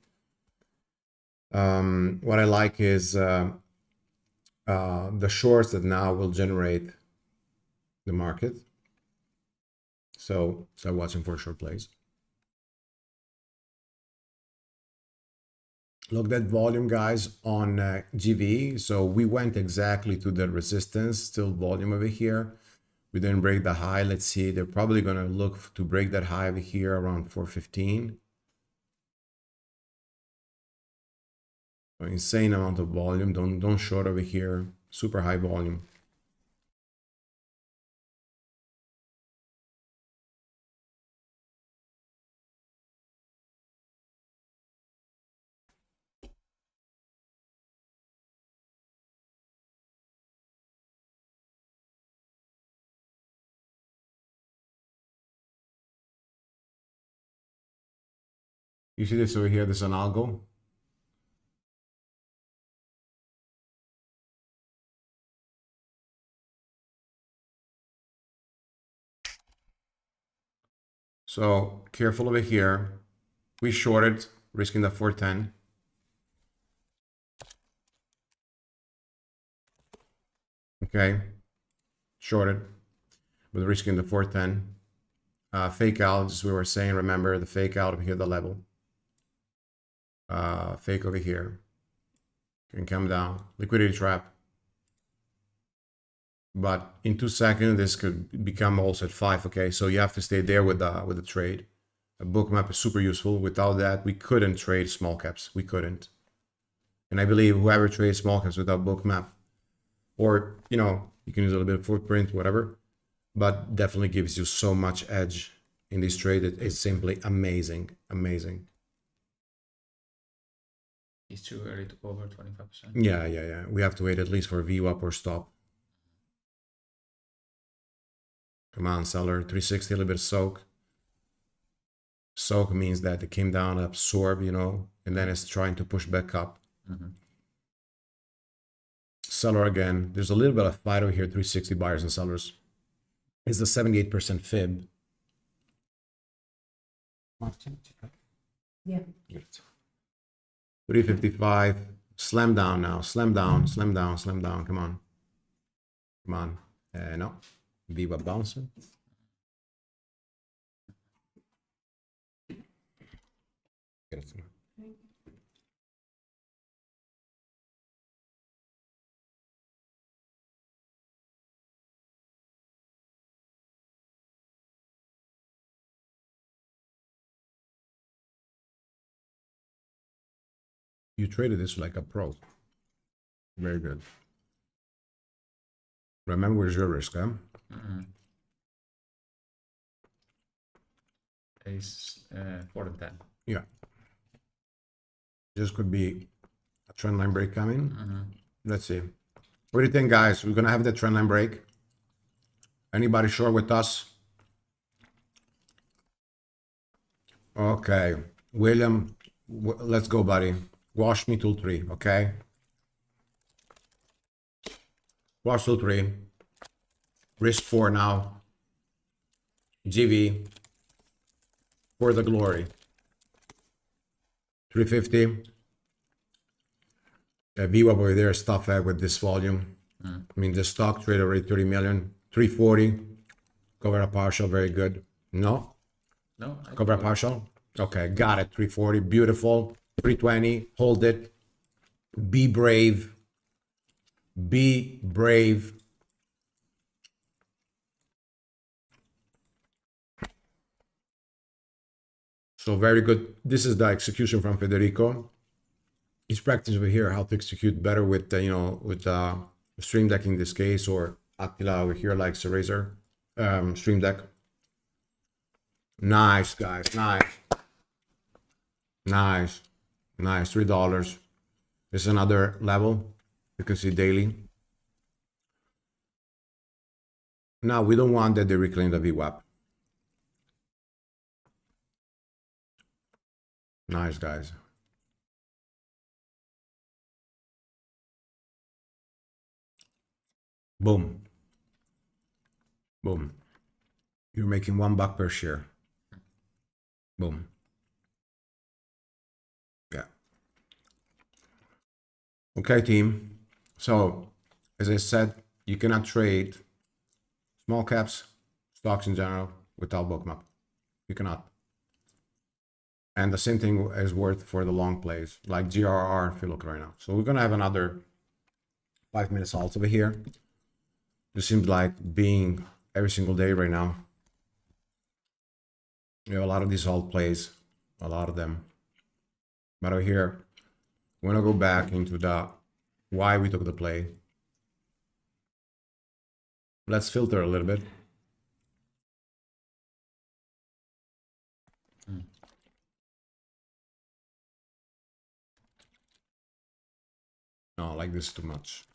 What I like is the shorts that now will generate the market. So start watching for short plays. Look at volume, guys, on GV. So we went exactly to the resistance, still volume over here. We didn't break the high. Let's see. They're probably going to look to break that high over here around 415. Insane amount of volume. Don't short over here. Super high volume. You see this over here? This is an algo. So careful over here. We shorted, risking the 410. Okay, shorted, with risking the 410. Fake out, as we were saying, remember the fake out over here, the level. Fake over here. Can come down. Liquidity trap. But in 2 seconds, this could become also at 5. Okay, so you have to stay there with the trade. A Bookmap is super useful. Without that, we couldn't trade small caps. We couldn't. And I believe whoever trades small caps without Bookmap, or you know, you can use a little bit of footprint, whatever, but definitely gives you so much edge in this trade. It's simply amazing, amazing. It's too early to go over 25%. Yeah. We have to wait at least for VWAP or stop. Come on, seller. 360, a little bit of soak. Soak means that it came down, absorb, you know, and then it's trying to push back up. Seller again. There's a little bit of fight over here, 360 buyers and sellers. It's the 78% fib. Yeah. 355. Slam down now. Slam down, slam down, slam down. Come on. Come on. No. VWAP bouncing. Get it through. You traded this like a pro. Very good. Remember, where's your risk, huh? It's 4 and 10. Yeah. This could be a trend line break coming. Let's see. What do you think, guys? We're going to have the trend line break. Anybody short with us? Okay. William, let's go, buddy. Wash me till 3, okay? Wash till 3. Risk 4 now. GV. For the glory. 350. VWAP over there is tough with this volume. I mean, the stock trade already 30 million. 340. Cover a partial, very good. No? No. Cover a partial? Okay, got it. 340, beautiful. 320, hold it. Be brave. Be brave. So very good. This is the execution from Federico. He's practicing over here how to execute better with, you know, with Stream Deck in this case, or Attila over here likes Eraser, Stream Deck. Nice, guys. Nice. Nice. Nice. $3. This is another level. You can see daily. Now, we don't want that they reclaim the VWAP. Nice, guys. Boom. Boom. You're making $1 per share. Boom. Yeah. Okay, team. So, as I said, you cannot trade Small caps, stocks in general, without Bookmap. You cannot. And the same thing is worth for the long plays, like GRRR if you look right now. So we're gonna have another 5 minutes halt over here. This seems like being every single day right now. You have a lot of these alt plays, a lot of them. But over here, we're gonna go back into the why we took the play. Let's filter a little bit. No, like this too much.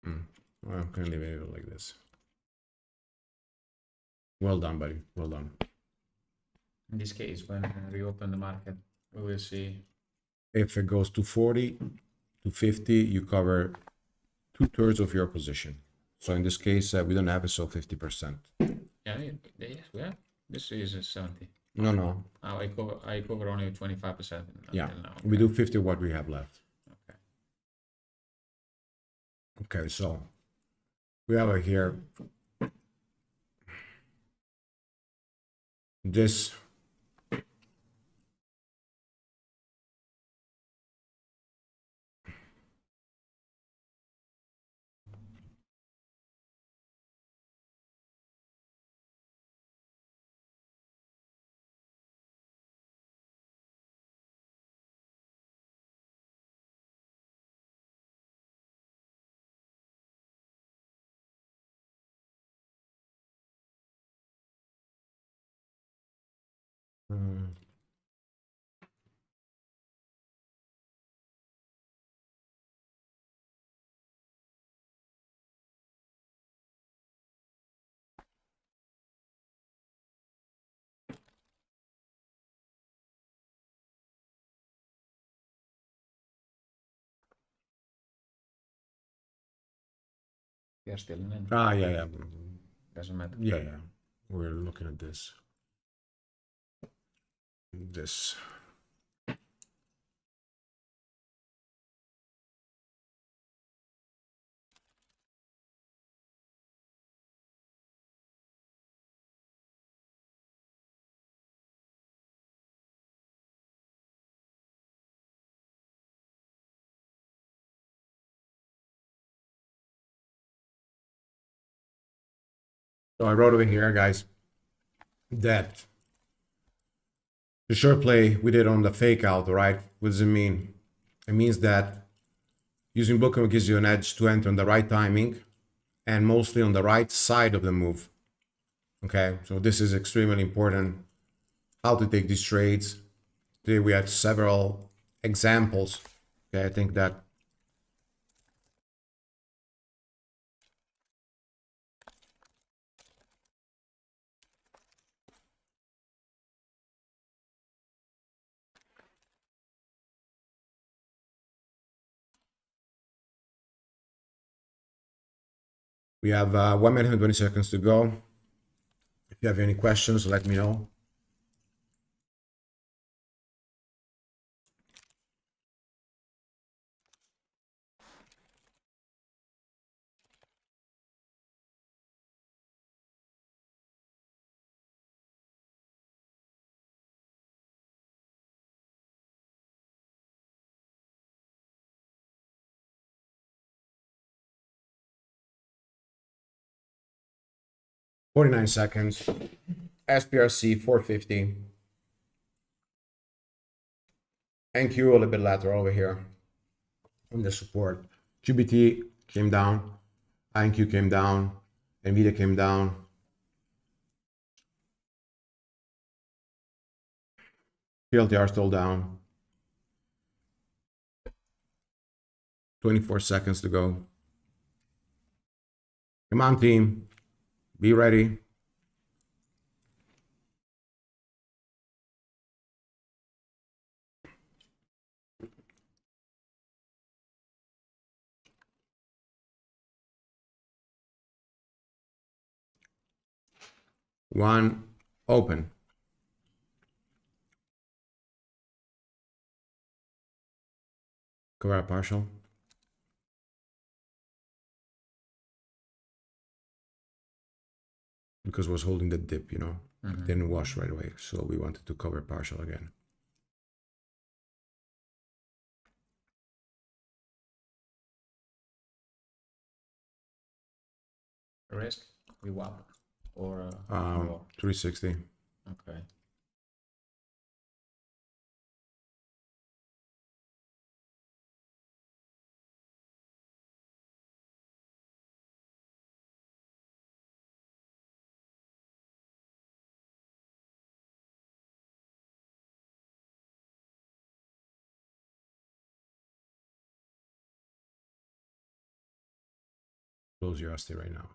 Well, I'm gonna leave it like this. Well done, buddy. Well done. In this case, when we open the market, we will see. If it goes to 40, to 50, you cover 2/3 of your position. So in this case, we don't have it, so 50%. Yeah, yes, we have. This is a 70. No. I cover only 25%. Yeah, until now. we do 50 what we have left. Okay. Okay, so we have it here. This We are still in. yeah. Doesn't matter. Yeah. We're looking at this. This. So I wrote over here, guys, that the short play we did on the fake out, right? What does it mean? It means that using Bookmap gives you an edge to enter on the right timing and mostly on the right side of the move. Okay, so this is extremely important. How to take these trades. Today we had several examples. Okay, I think that we have 1 minute and 20 seconds to go. If you have any questions, let me know. "49 seconds. SPRC 450. NQ a little bit lateral over here on the support. QBT came down. IONQ came down. NVIDIA came down. PLTR still down. 24 seconds to go. Come on, team. Be ready. One, open. Cover a partial. Because it was holding the dip, you know, it didn't wash right away. So we wanted to cover partial again. Risk, VWAP, or 360. Okay. Close your ST right now.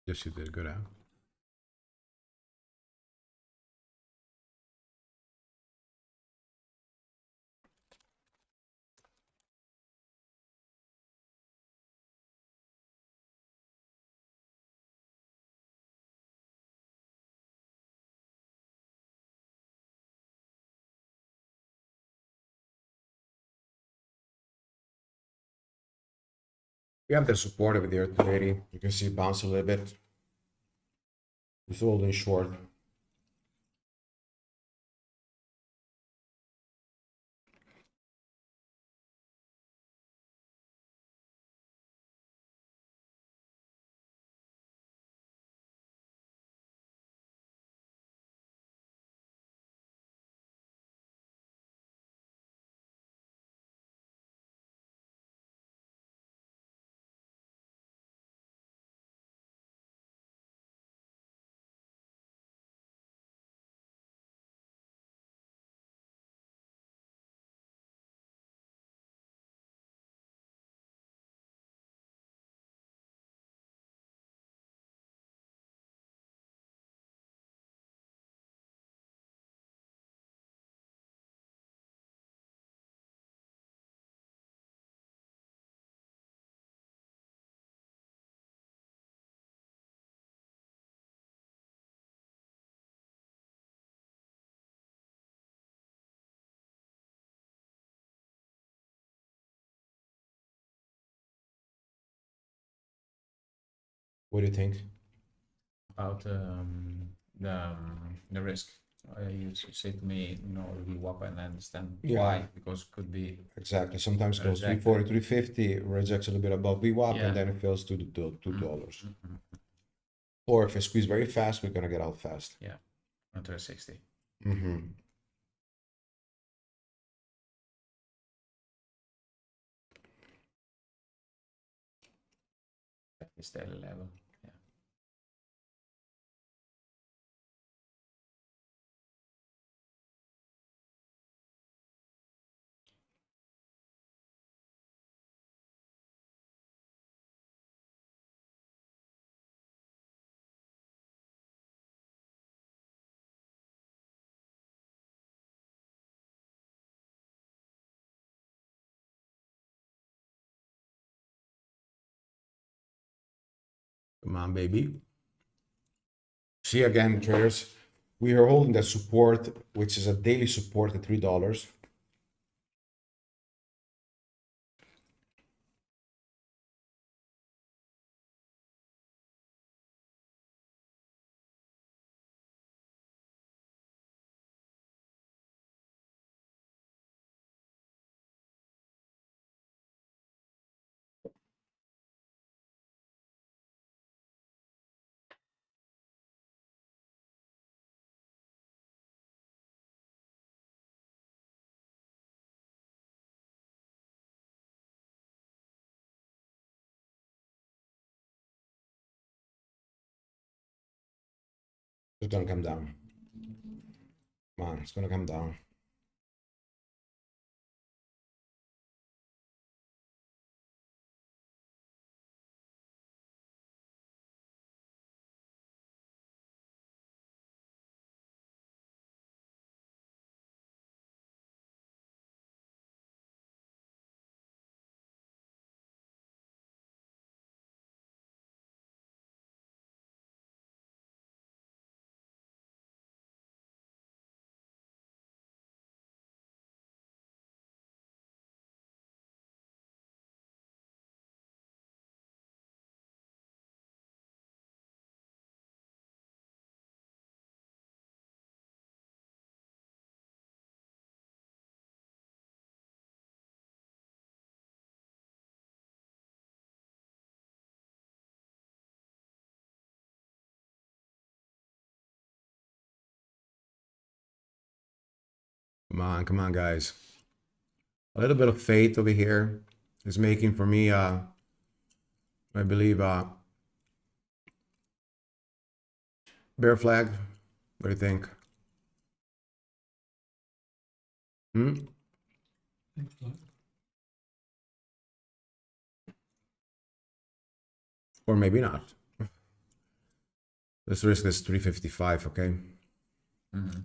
Yes, you did. Good out. We have the support over there, 280. You can see it bounce a little bit. It's holding short. What do you think? About the risk. You say to me, you know, VWAP, and I understand why, because could be Exactly. Sometimes it goes Rejected. 340, 350, rejects a little bit above VWAP, Yeah. and then it fails to the $2. Or if it squeeze very fast, we're gonna get out fast. under 60. It's daily level. Yeah. Come on, baby. See again, traders, we are holding that support, which is a daily support at $3. It's gonna come down. Come on, it's gonna come down. Come on, guys. A little bit of faith over here is making for me, I believe, bear flag. What do you think? Or maybe not. Let's risk this 355, okay? Mm-hmm.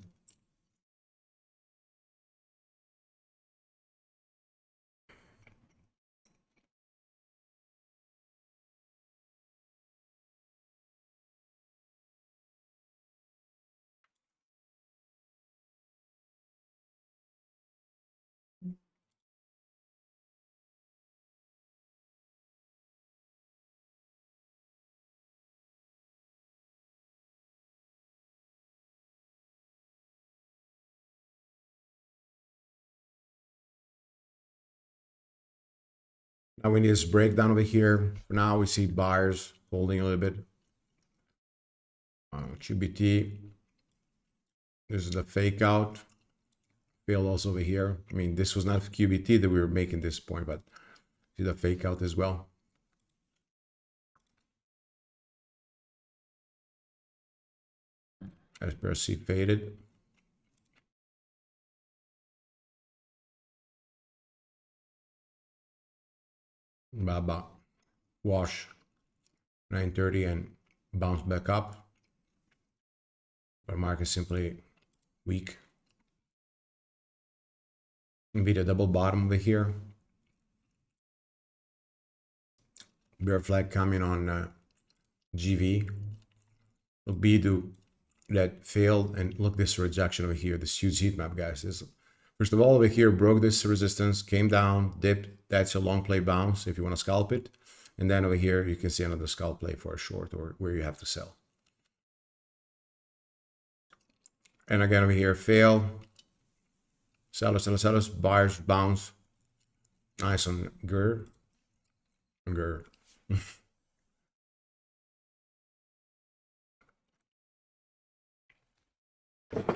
Now we need this breakdown over here. For now, we see buyers holding a little bit. QBT. This is the fake out. Failed also over here. I mean, this was not QBT that we were making this point, but see the fake out as well. SPRC faded. Baba wash 930 and bounce back up. But market simply weak. NVIDIA double bottom over here. Bear flag coming on GV. Look, BIDU that failed, and look this rejection over here, this huge heat map, guys. This, first of all, over here broke this resistance, came down, dipped. That's a long play bounce if you want to scalp it. And then over here you can see another scalp play for a short or where you have to sell. And again over here, fail. Sellers, buyers bounce. Nice on GRRR.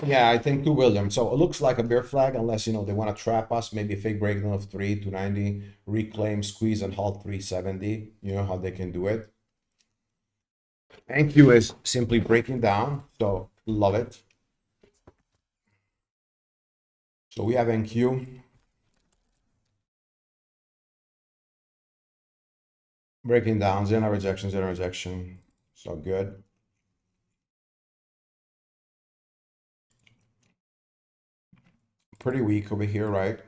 Yeah, I think 2 William. So it looks like a bear flag unless, you know, they want to trap us. Maybe a fake breakdown of 290, reclaim, squeeze, and halt 370. You know how they can do it. NQ is simply breaking down. So love it. So we have NQ. Breaking down, zero rejection. So good. Pretty weak over here, right?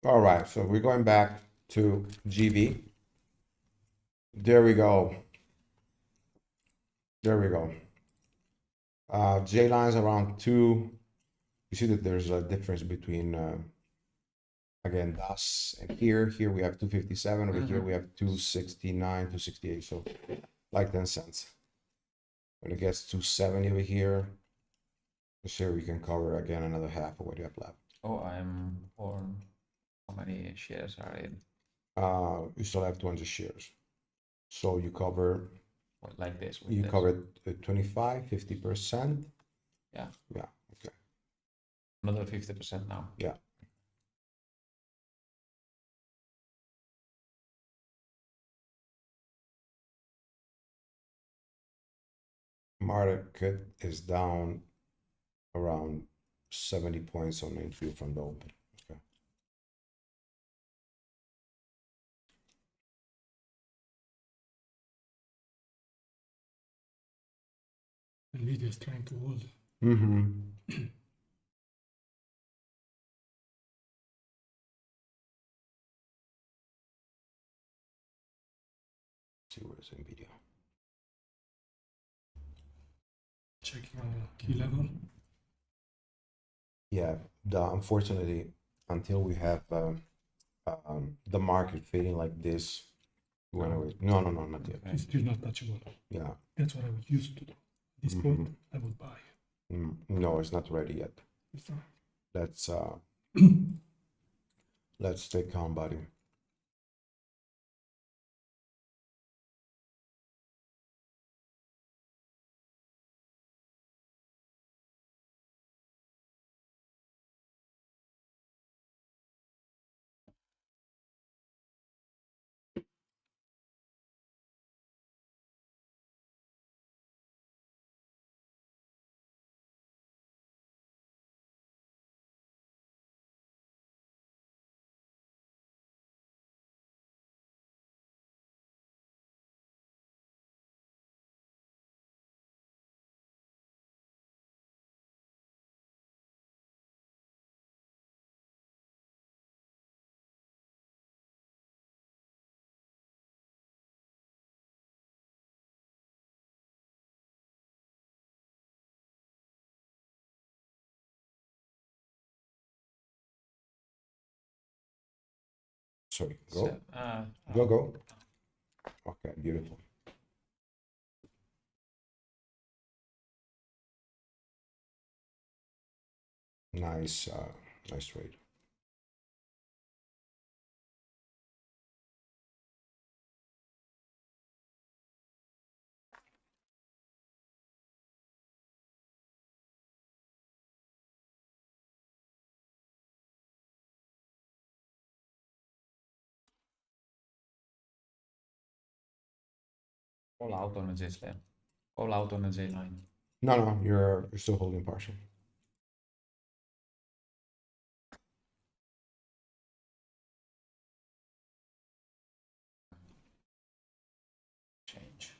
All right, so we're going back to GV. There we go. JLines around 2. You see that there's a difference between, again, DAS and here. Here we have 257. Over here we have 269, 268. So like 10 cents. When it gets to 270 over here, let's see, we can cover again another half of what you have left. Oh, I'm on. How many shares are in? You still have 200 shares. So you cover, Like this. you covered 25, 50%. Yeah. Yeah, okay. Another 50% now. Yeah. Market is down around 70 points on NQ from the open. Okay. NVIDIA is trying to hold. See where's NVIDIA. Checking on key level. Yeah, unfortunately, until we have the market fading like this, when no, not yet. It's still not touchable. Yeah. That's what I would use to do. At this point, I would buy. No, it's not ready yet. It's not. Let's stay calm, buddy. sorry, go. So, Go. Okay, beautiful. Nice, nice trade. all out on a J slab. All out on a J line. No, you're still holding partial. Change.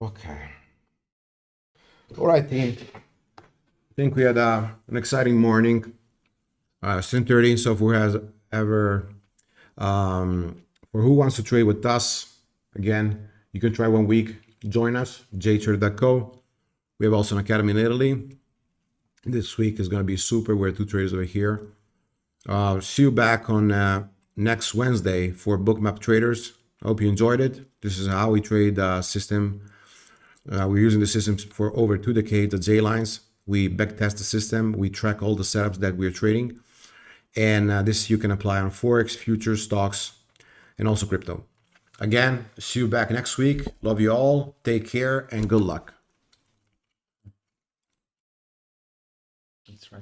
Okay. All right, team. I think we had an exciting morning. 10:30. So who has ever, or who wants to trade with us, again, you can try 1 week. Join us, JTrader.co. We have also an academy in Italy. This week is going to be super. We're 2 traders over here. See you back on next Wednesday for Bookmap Traders. I hope you enjoyed it. This is how we trade system. We're using the system for over 2 decades at JLines. We backtest the system. We track all the setups that we're trading. And this you can apply on Forex, futures, stocks, and also crypto. Again, see you back next week. Love you all. Take care and good luck. That's right.